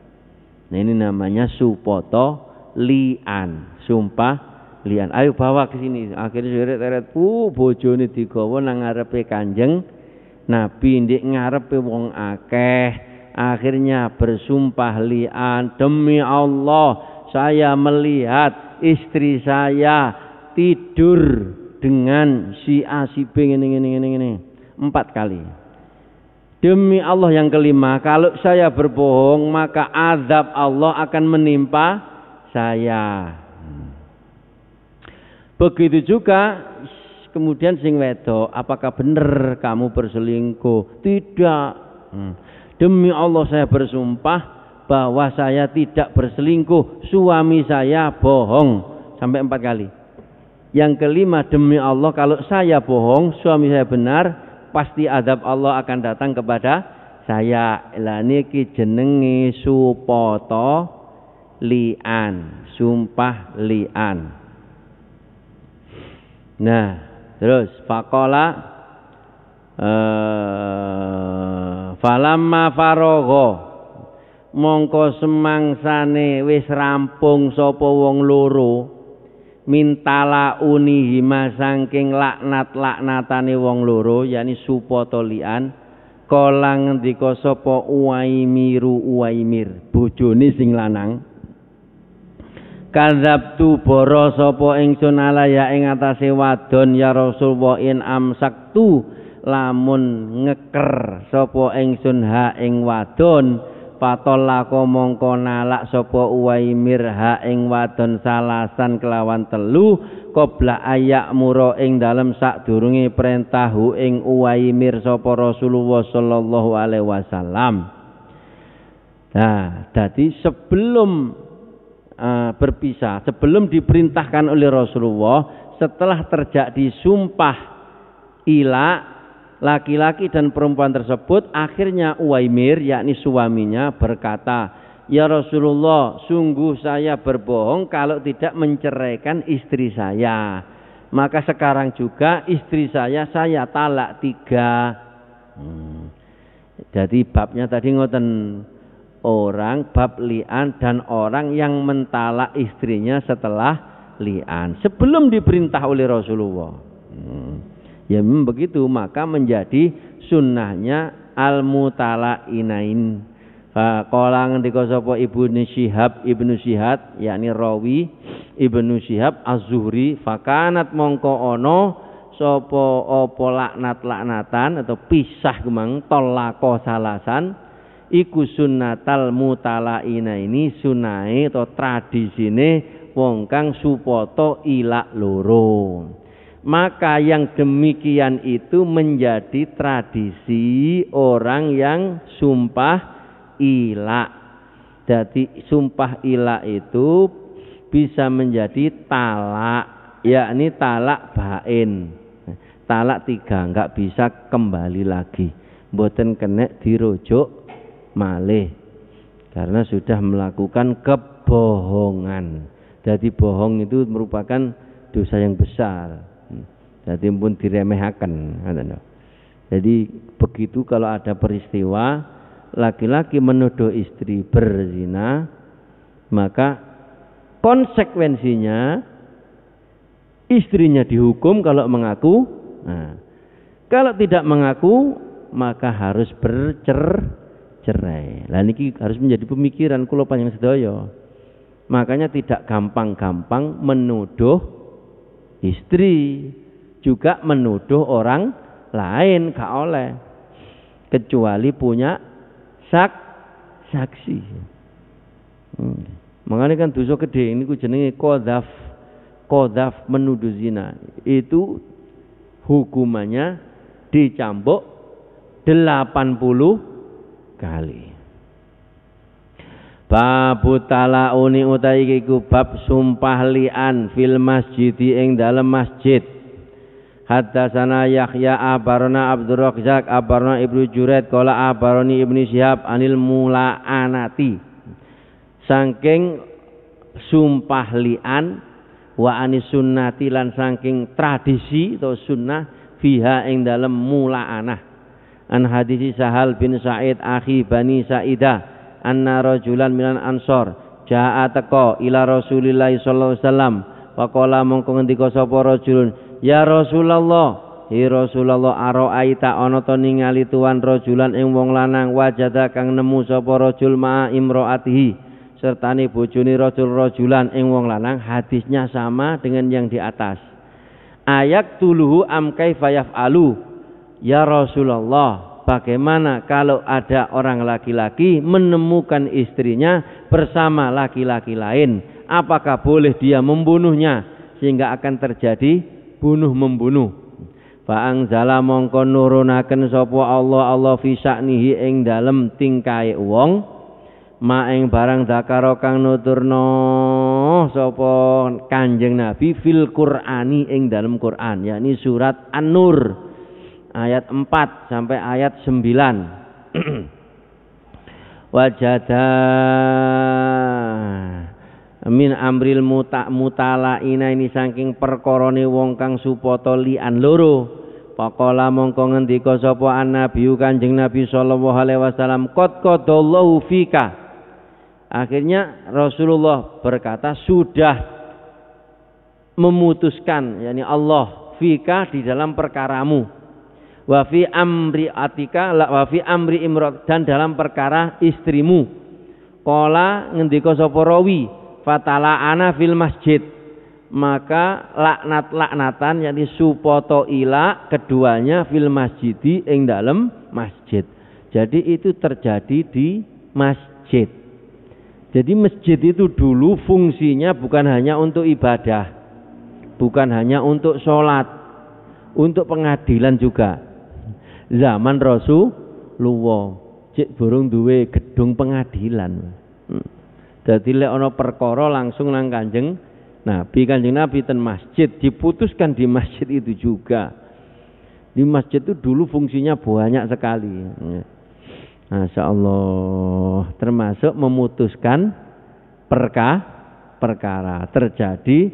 Nah ini namanya supoto li'an. Sumpah lian, ayo bawa ke sini. Akhirnya seret-seret bojone digawa nang ngarepe Kanjeng Nabi, ndek ngarepe wong akeh. Akhirnya bersumpah lian, demi Allah saya melihat istri saya tidur dengan si A si B ngene 4 kali. Demi Allah yang kelima, kalau saya berbohong maka azab Allah akan menimpa saya. Begitu juga kemudian sing wedok, apakah benar kamu berselingkuh? Tidak. Demi Allah saya bersumpah bahwa saya tidak berselingkuh, suami saya bohong, sampai 4 kali. Yang kelima, demi Allah kalau saya bohong, suami saya benar, pasti azab Allah akan datang kepada saya. Lah niki jenenge supoto li'an, sumpah li'an. Nah, terus faqala falamma faragha mongko semangsane wis rampung sapa wong loro mintala unihi masangking laknat-laknatane wong loro, yakni supata lian, kala ngendika sapa Uwaimir bojone sing lanang, kadzabtu boro sapa ingsun alaya ing atase wadon ya Rasulullah in amsaktu lamun ngeker sapa ingsun ha ing wadon patolako mongko nalak sapa Uwaimir ha ing wadon salasan kelawan 3 qabla ayak muro ing dalem sadurunge perintahu ing Uwaimir sapa Rasulullah sallallahu alaihi wasallam. Nah, dadi sebelum berpisah, sebelum diperintahkan oleh Rasulullah, setelah terjadi sumpah ila laki-laki dan perempuan tersebut, akhirnya Uwaimir yakni suaminya berkata, ya Rasulullah, sungguh saya berbohong kalau tidak menceraikan istri saya, maka sekarang juga istri saya talak 3. Jadi babnya tadi ngoten, orang bab li'an dan orang yang mentalak istrinya setelah li'an sebelum diperintah oleh Rasulullah. Ya memang begitu, maka menjadi sunnahnya al-mutala'inain. Qala ngendika sapa Ibnu Syihab yakni rawi Ibnu Syihab Az-Zuhri, fakanat mongko ono sapa apa laknat-laknatan atau pisah kemang tolako salasan iku sunnatal mutala'ina, ini sunahe atau tradisine wong kang supoto ilak loro. Maka yang demikian itu menjadi tradisi orang yang sumpah ilak. Jadi sumpah ilak itu bisa menjadi talak, yakni talak bain, talak 3, enggak bisa kembali lagi, mboten kena dirujuk malih karena sudah melakukan kebohongan. Jadi bohong itu merupakan dosa yang besar. Jadi pun diremehkan. Jadi begitu kalau ada peristiwa laki-laki menuduh istri berzina, maka konsekuensinya istrinya dihukum kalau mengaku. Nah, kalau tidak mengaku maka harus bercerai. Lah niki harus menjadi pemikiran kula panjenengan sedaya. Makanya tidak gampang-gampang menuduh istri, juga menuduh orang lain gak oleh, kecuali punya saksi. Makanya kan dosa gede ini ku jenenge qadzaf menuduh zina. Itu hukumannya dicambuk 80 kali. Babu talauni utai iku bab sumpah lian fil masjidi ing dalem masjid. Haddatsana Yahya abarna Abdul Razzaq abarna Ibnu Juraid qala abarani Ibnu Syihab anil mula'anati. Saking sumpah lian wa anis sunnati lan saking tradisi atau sunnah fiha ing dalem mula'anah. An hadisi Sahal bin Sa'id akhi Bani Sa'idah anna rajulan minan ansor jaa teko ila Rasulillah sallallahu alaihi wasallam faqala mongko ngendika sapa rajulun ya Rasulullah hi Rasulullah araita ana to ningali tuan rajulan ing wong lanang wajada kang nemu sapa rajul ma imraatihi sertane bojone rajulan ing wong lanang. Hadisnya sama dengan yang di atas. Ayak tuluhu am kaifa yaf'alu ya Rasulullah, bagaimana kalau ada orang laki-laki menemukan istrinya bersama laki-laki lain? Apakah boleh dia membunuhnya sehingga akan terjadi bunuh-membunuh? Fa'angzala mongko nurunaken sapa Allah fi sya'nihi ing dalem tingkahe wong ma ing barang dakaro kang nuturno sapa Kanjeng Nabi fil Qur'ani ing dalem Quran, yakni surat An-Nur ayat 4 sampai ayat 9. Wajada min amril mutalaina ini saking perkorone wong kang supata lian loro. Faqala mongko ngendika sapa Nabi Kanjeng Nabi sallallahu alaihi wasallam qad qadallahu fika. Akhirnya Rasulullah berkata sudah memutuskan, yakni Allah fika di dalam perkaramu. Wa fi amri atika wa fi amri imrat dan dalam perkara istrimu. Qala ngendika sapa rawi fatala ana fil masjid, maka laknat-laknatan yakni supoto ila keduanya fil masjidi ing dalem masjid. Jadi itu terjadi di masjid. Jadi masjid itu dulu fungsinya bukan hanya untuk ibadah, bukan hanya untuk sholat, untuk pengadilan juga. Zaman Rasulullah cek burung duwe gedung pengadilan. Dadi lek ana perkara langsung nang Kanjeng Nabi ten masjid, diputuskan di masjid itu juga. Di masjid itu dulu fungsinya banyak sekali. Masya Allah, termasuk memutuskan perkara terjadi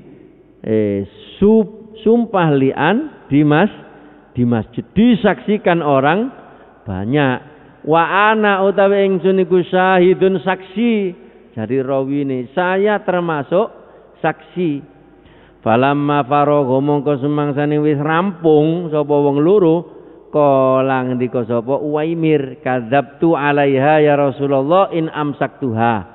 sumpah lian di masjid disaksikan orang banyak. Wa ana utawi ingsun iku syahidun saksi. Jadi rawi ini saya termasuk saksi. Falamma faragha mongko semangsane wis rampung sapa wong loro kala ngendika sapa Uwaimir kadzabtu alaiha ya Rasulullah in amsaktuha.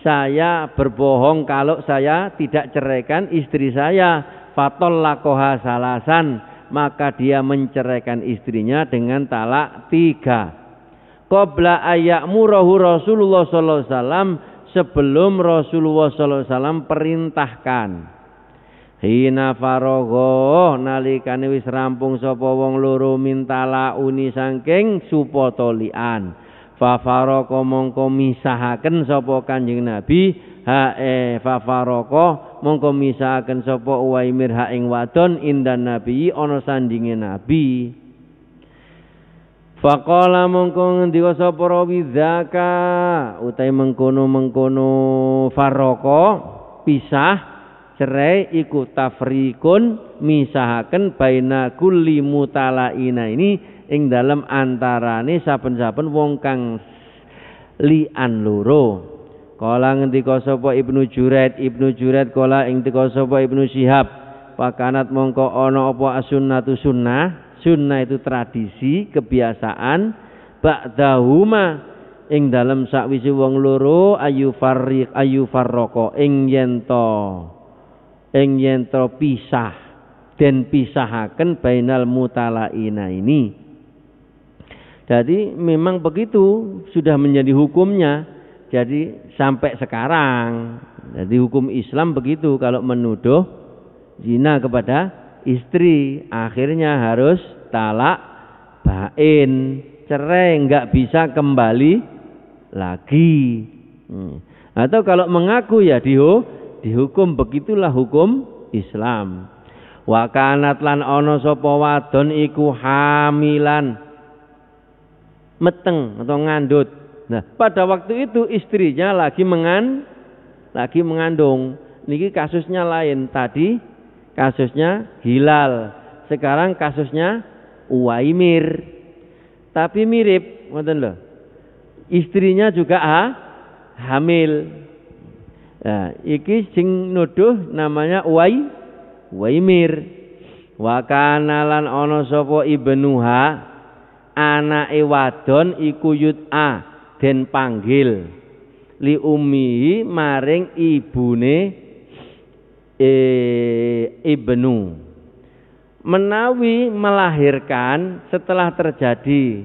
Saya berbohong kalau saya tidak ceraikan istri saya. Fatallaqaha salasan, maka dia menceraikan istrinya dengan talak 3. Qabla ayyamurahu Rasulullah sallallahu alaihi wasallam, sebelum Rasulullah sallallahu alaihi wasallam perintahkan. Hina faragha nalikane wis rampung sapa wong loro mintala uni saking supata lian. Fa faraka mongko misahaken sapa Kanjeng Nabi fa faraka mongko misahaken sapa Uwaimir ha ing wadon indan Nabi ana sandinge Nabi. Faqala mongko ngendika sapa rawi zaka utahe mengkono-mengkono faraka pisah cerai iku tafrikun misahaken baina kulli mutalaina ini ing dalem antarane saben-saben wong kang lian loro. Kala ngendika sapa Ibnu Juraid kala ing ngendika sapa Ibnu Syihab pakanat mongko ana apa as-sunnatu sunnah itu tradisi kebiasaan ba'dahuma ing dalem sakwise wong loro ayu farraqo ing yen to pisah den pisahaken bainal mutalaina ini. Jadi memang begitu sudah menjadi hukumnya. Jadi sampai sekarang. Jadi hukum Islam begitu, kalau menuduh zina kepada istri akhirnya harus talak bain, cerai, enggak bisa kembali lagi. Atau kalau mengaku ya dihukum, begitulah hukum Islam. Wa kanat lan ana sapa wadon iku hamilan, meteng atau ngandut. Nah, pada waktu itu istrinya lagi mengandung. Niki kasusnya lain. Tadi kasusnya Hilal, sekarang kasusnya Uwaimir. Tapi mirip, ngoten lho. Istrinya juga hamil. Nah, iki sing nuduh namanya Uwaimir. Wa kana lan ana sapa ibnuha, anake wadon iku yut'a, den panggil li ummihi maring ibune ibnu, menawi melahirkan setelah terjadi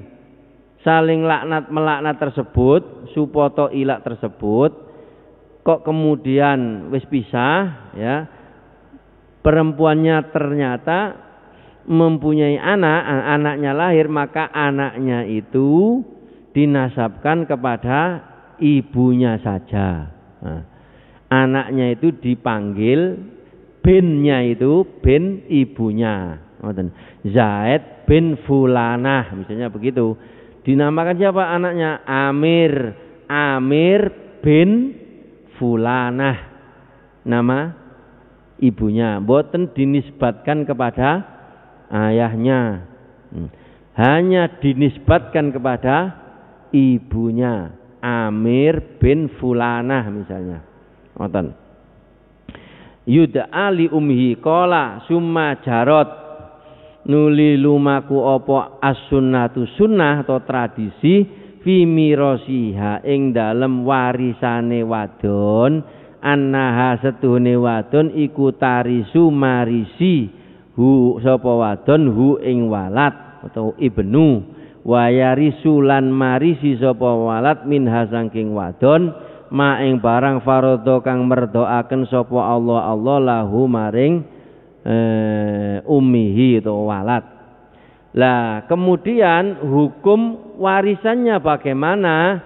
saling laknat melaknat tersebut, supoto ilak tersebut, kok kemudian wis pisah ya, perempuannya ternyata mempunyai anaknya lahir, maka anaknya itu dinasabkan kepada ibunya saja. Nah, anaknya itu dipanggil binnya itu bin ibunya. Zaid bin Fulanah misalnya begitu. Dinamakan siapa anaknya? Amir bin Fulanah. Nama ibunya. Boten dinisbatkan kepada ayahnya. Hanya dinisbatkan kepada ibunya, Amir bin Fulanah misalnya. Ngoten. Yud'a li umhi qala summa jarot, nuli lumaku apa as-sunnatu sunnah atau tradisi fi mirasiha ing dalem warisane wadon, annaha setuhune wadon iku tarisu marisi hu sapa wadon hu ing walad atau ibnu, wayarisu lan marisi sapa walad minha saking wadon ma ing barang faradha kang merdoaken sapa Allah lahu maring ummihi atau walad. Lah kemudian hukum warisannya bagaimana?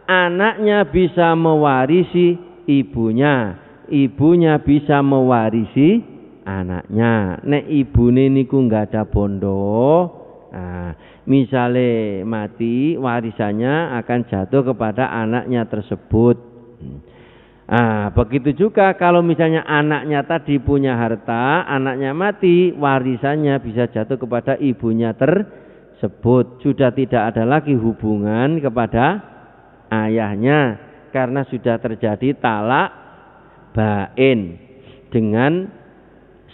Anaknya bisa mewarisi ibunya, ibunya bisa mewarisi anaknya. Nek ibune niku enggak ada bondo, nah, misale mati warisannya akan jatuh kepada anaknya tersebut. Begitu juga kalau misalnya anaknya tadi punya harta, anaknya mati, warisannya bisa jatuh kepada ibunya tersebut. Sudah tidak ada lagi hubungan kepada ayahnya karena sudah terjadi talak bain dengan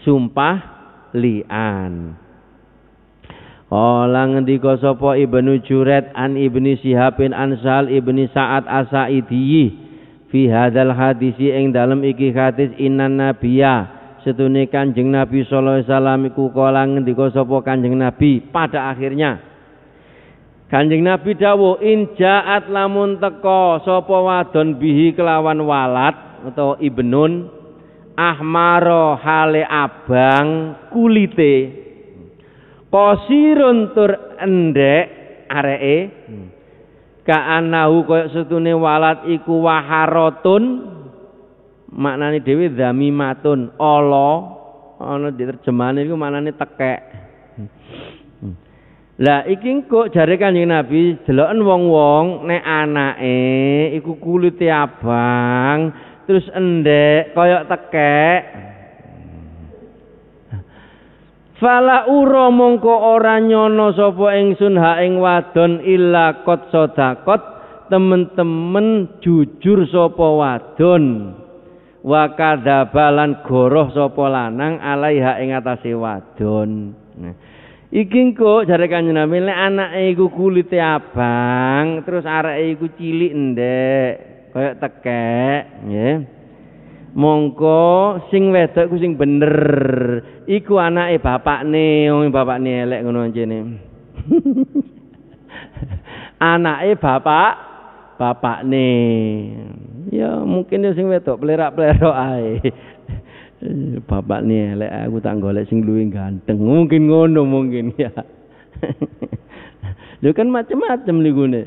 sumpah li'an. Olang ngendika sapa Ibnu Juret an Ibni Sihabin an Sahal Ibni Sa'ad As-Sa'idi fi hadzal hadisi ing dalem iki hadis innan nabiyya setune Kanjeng Nabi sallallahu alaihi wasallam iku kala ngendika sapa Kanjeng Nabi pada akhirnya Kanjeng Nabi dawuh in ja'at lamun teka sapa wadon bihi kelawan walad atau ibnun ahmaro hale abang kulite qasirun tur endek areke ka'anahu kaya setune walad iku waharatun, maknane dhewe dzamimatun, ala ana diterjemahane iku maknane tekek. Lah iki kok jare Kanjeng Nabi deloken wong-wong nek anake iku kulite abang terus endek kaya tekek. Fala ura mongko ora nyono sapa ingsun ha ing wadon illa qad sadaqat, temen-temen jujur sapa wadon, wa kadzabalan goroh sapa lanang alaiha ing atase wadon. Nah, iki kok jare Kanjeng Nabi nek anake iku kulite abang terus areke iku cilik ndek kaya tekek nggih. Mongko sing wedok iku sing bener iku anake bapakne, wong bapakne elek ngono jene. anake bapakne. Ya mungkin ya sing wedok plerak-plerok ae. Bapakne elek aku tak golek sing luwih ganteng. Mungkin ngono mungkin ya. Lho kan macam-macam niku ne.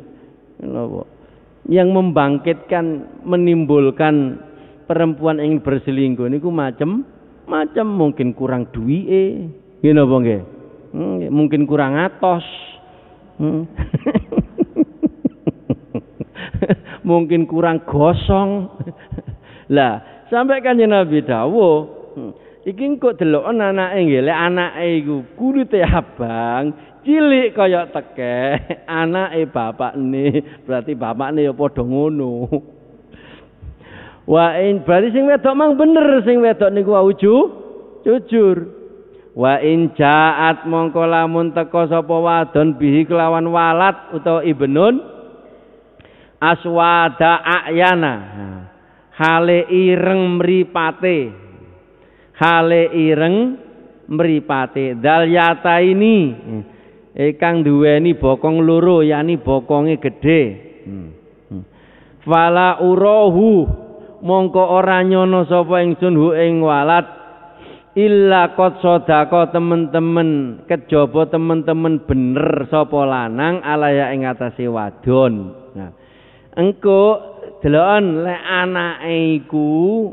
Yang membangkitkan menimbulkan perempuan ingin berselingkuh niku macam-macam, mungkin kurang duwike. Nggih napa nggih? Mungkin kurang atos. Mungkin kurang gosong. Lah, sampai Kanjeng Nabi dawuh, iki kok delok anake nggih, lek anake iku kulite abang, cilik kaya tekek, anake bapakne, berarti bapakne ya padha ngono. Berarti sing wedok mang bener, sing wedok niku wau jujur. Wa in jaat mongko lamun teka sapa wadon bihi kelawan walat utawa ibnun aswada ayana, hale ireng mripate dalyata ini kang duweni bokong loro, yani bokonge gedhe. Fala urahu mongko ora nyono sapa ingsun hu ing walat illa qad sodako temen-temen kejaba temen-temen bener sapa lanang alaya ing atase wadon. Nah, engko delokon lek anake iku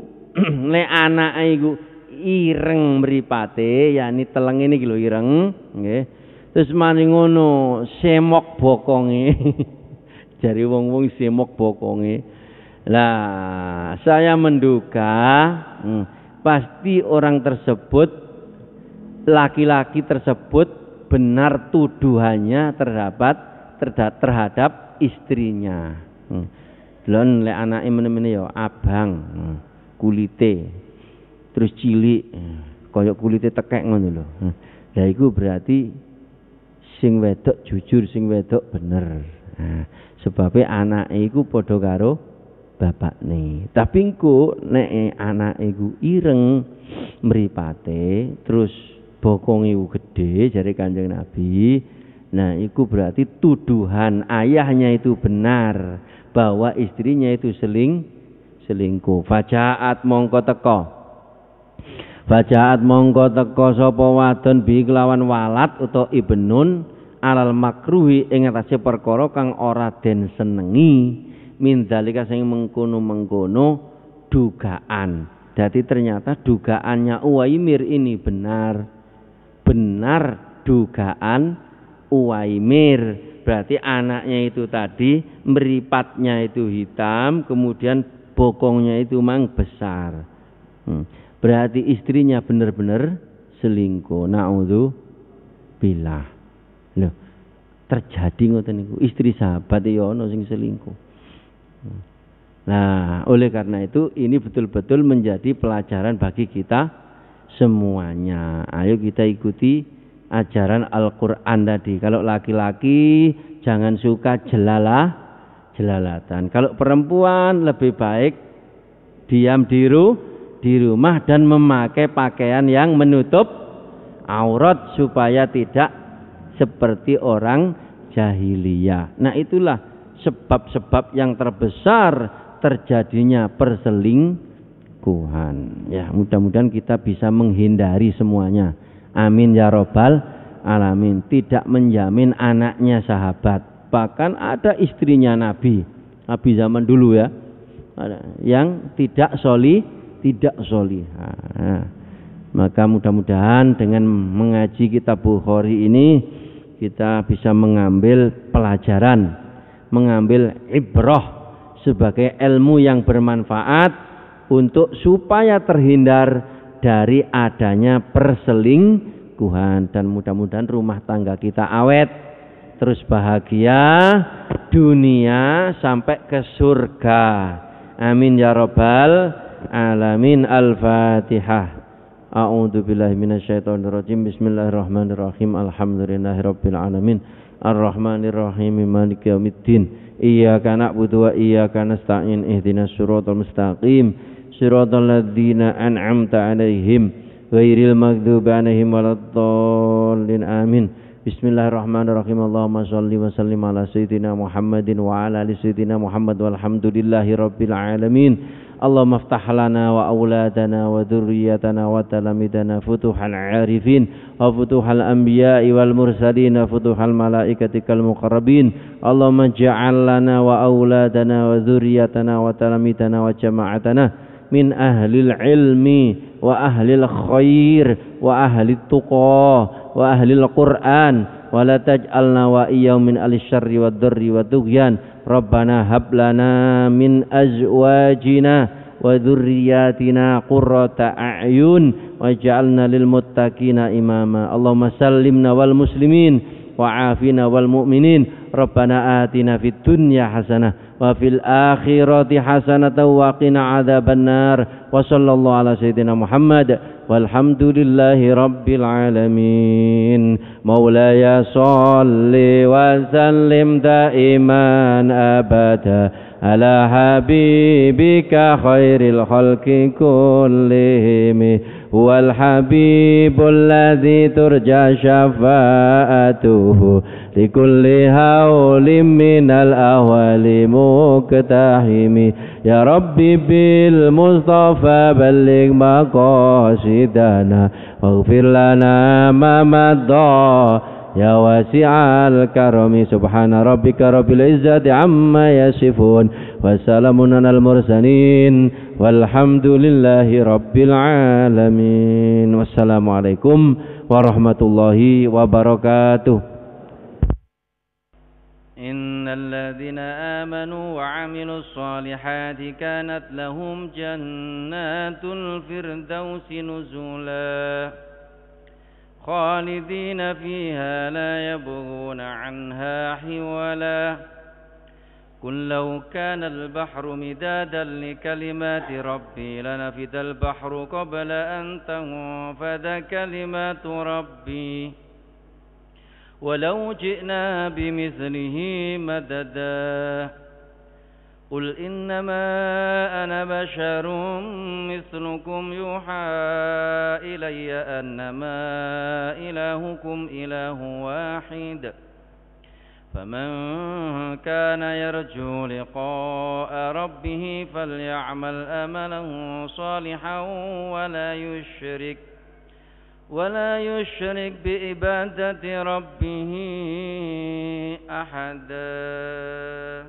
ireng mripate, yani telenge niki lho ireng, nggih. Terus mari ngono semok bokonge. Jari wong-wong semok bokonge. Lah, saya menduga pasti orang tersebut, laki-laki tersebut benar tuduhannya terhadap istrinya. Delon lek anake meneh-meneh ya abang, kulite terus cilik, kaya kulite tekek ngono lho. Lah iku berarti sing wedok jujur, sing wedok bener. Sebabnya anake iku padha karo bapakne. Tapi engko nek anake iku ireng mripate terus bokonge gedhe jare Kanjeng Nabi. Nah, iku berarti tuduhan ayahnya itu benar bahwa istrinya itu selingkuh. Fajaat mongko teka sapa wadon bi kelawan walat utawa ibnun alal makruhi ing atase perkara kang ora den senengi. Min dzalika sing mengkono-mengkono dugaan. Jadi ternyata dugaannya Uwaimir ini benar dugaan Uwaimir. Berarti anaknya itu tadi mripatnya itu hitam, kemudian bokongnya itu mang besar. Berarti istrinya benar-benar selingkuh. Naudzubillah. Loh, terjadi ngoten niku. Istri sahabat ya ono sing selingkuh. Nah, oleh karena itu ini betul-betul menjadi pelajaran bagi kita semuanya. Ayo kita ikuti ajaran Al-Qur'an tadi. Kalau laki-laki jangan suka jelalatan. Kalau perempuan lebih baik diam di rumah dan memakai pakaian yang menutup aurat supaya tidak seperti orang jahiliyah. Nah, itulah sebab-sebab yang terbesar terjadinya perselingkuhan. Ya, mudah-mudahan kita bisa menghindari semuanya. Amin ya robbal alamin. Tidak menjamin anaknya sahabat. Bahkan ada istrinya Nabi zaman dulu ya, yang tidak solihah. Nah, maka mudah-mudahan dengan mengaji kitab Bukhari ini kita bisa mengambil pelajaran, mengambil ibrah sebagai ilmu yang bermanfaat untuk supaya terhindar dari adanya perselingkuhan, dan mudah-mudahan rumah tangga kita awet terus bahagia dunia sampai ke surga. Amin ya rabbal alamin. Al-Fatihah. A'udzu billahi minasyaitonir rajim. Bismillahirrahmanirrahim. Alhamdulillahirabbil alamin. Ar-Rahmanir Rahim. Maliki yaumiddin. Iyyaka na'budu wa iyyaka nasta'in. Ihdinas siratal mustaqim. Siratal ladzina an'amta 'alaihim ghairil maghdubi 'alaihim waladdallin. Amin. Bismillahirrahmanirrahim. Allahumma sholli wa sallim ala sayyidina Muhammadin wa ala ali sayyidina Muhammad walhamdulillahi rabbil alamin. Allahumma aftah lana wa auladana wa dhurriyyatana wa talamidana futuhal arifin wa futuhal anbiya'i wal mursalin wa futuhal malaikatikal muqarrabin. Allahumma ja'al lana wa auladana wa dhurriyyatana wa talamidana wa jama'atana min ahlil ilmi wa ahlil khair wa ahlil tuqa wa ahlil qur'an wa la taj'alna wa iyyahum min ahli syarri wad dharri wad dughyan. Rabbana hab lana min azwajina wa dhurriyyatina qurrata a'yun waj'alna lil muttaqina imama. Allahumma sallimna wal muslimin wa afina wal mu'minin. Rabbana atina fid dunya hasanah wa fil akhirati hasanatan wa qina adzabannar. Wa sallallahu ala sayyidina Muhammad walhamdulillahi rabbil alamin. Maulaya sholli wa sallim daiman abada ala habibika khairil khalqi kullihim wal habibul ladzi turja syafa'atuhu likulli haulim minal ahwali muktahimi. Ya Rabbi bil Mustafa balligh maqasidana waghfir lana ma madha ya wasi'al karami. Subhana rabbika rabbil izzati amma yasifun wa salamun alal mursalin walhamdulillahi rabbil alamin. Wassalamualaikum warahmatullahi wabarakatuh. إن الذين آمنوا وعملوا الصالحات كانت لهم جنات الفردوس نزلا خالدين فيها لا يبغون عنها حولا قل لو كان البحر مدادا لكلمات ربي لنفد البحر قبل أن تنفد كلمات ربي ولو جئنا بمثله مددا قل إنما أنا بشر مثلكم يوحى إلي أنما إلهكم إله واحد فمن كان يرجو لقاء ربه فليعمل أملا صالحا ولا يشرك بعبادة ربه أحدا.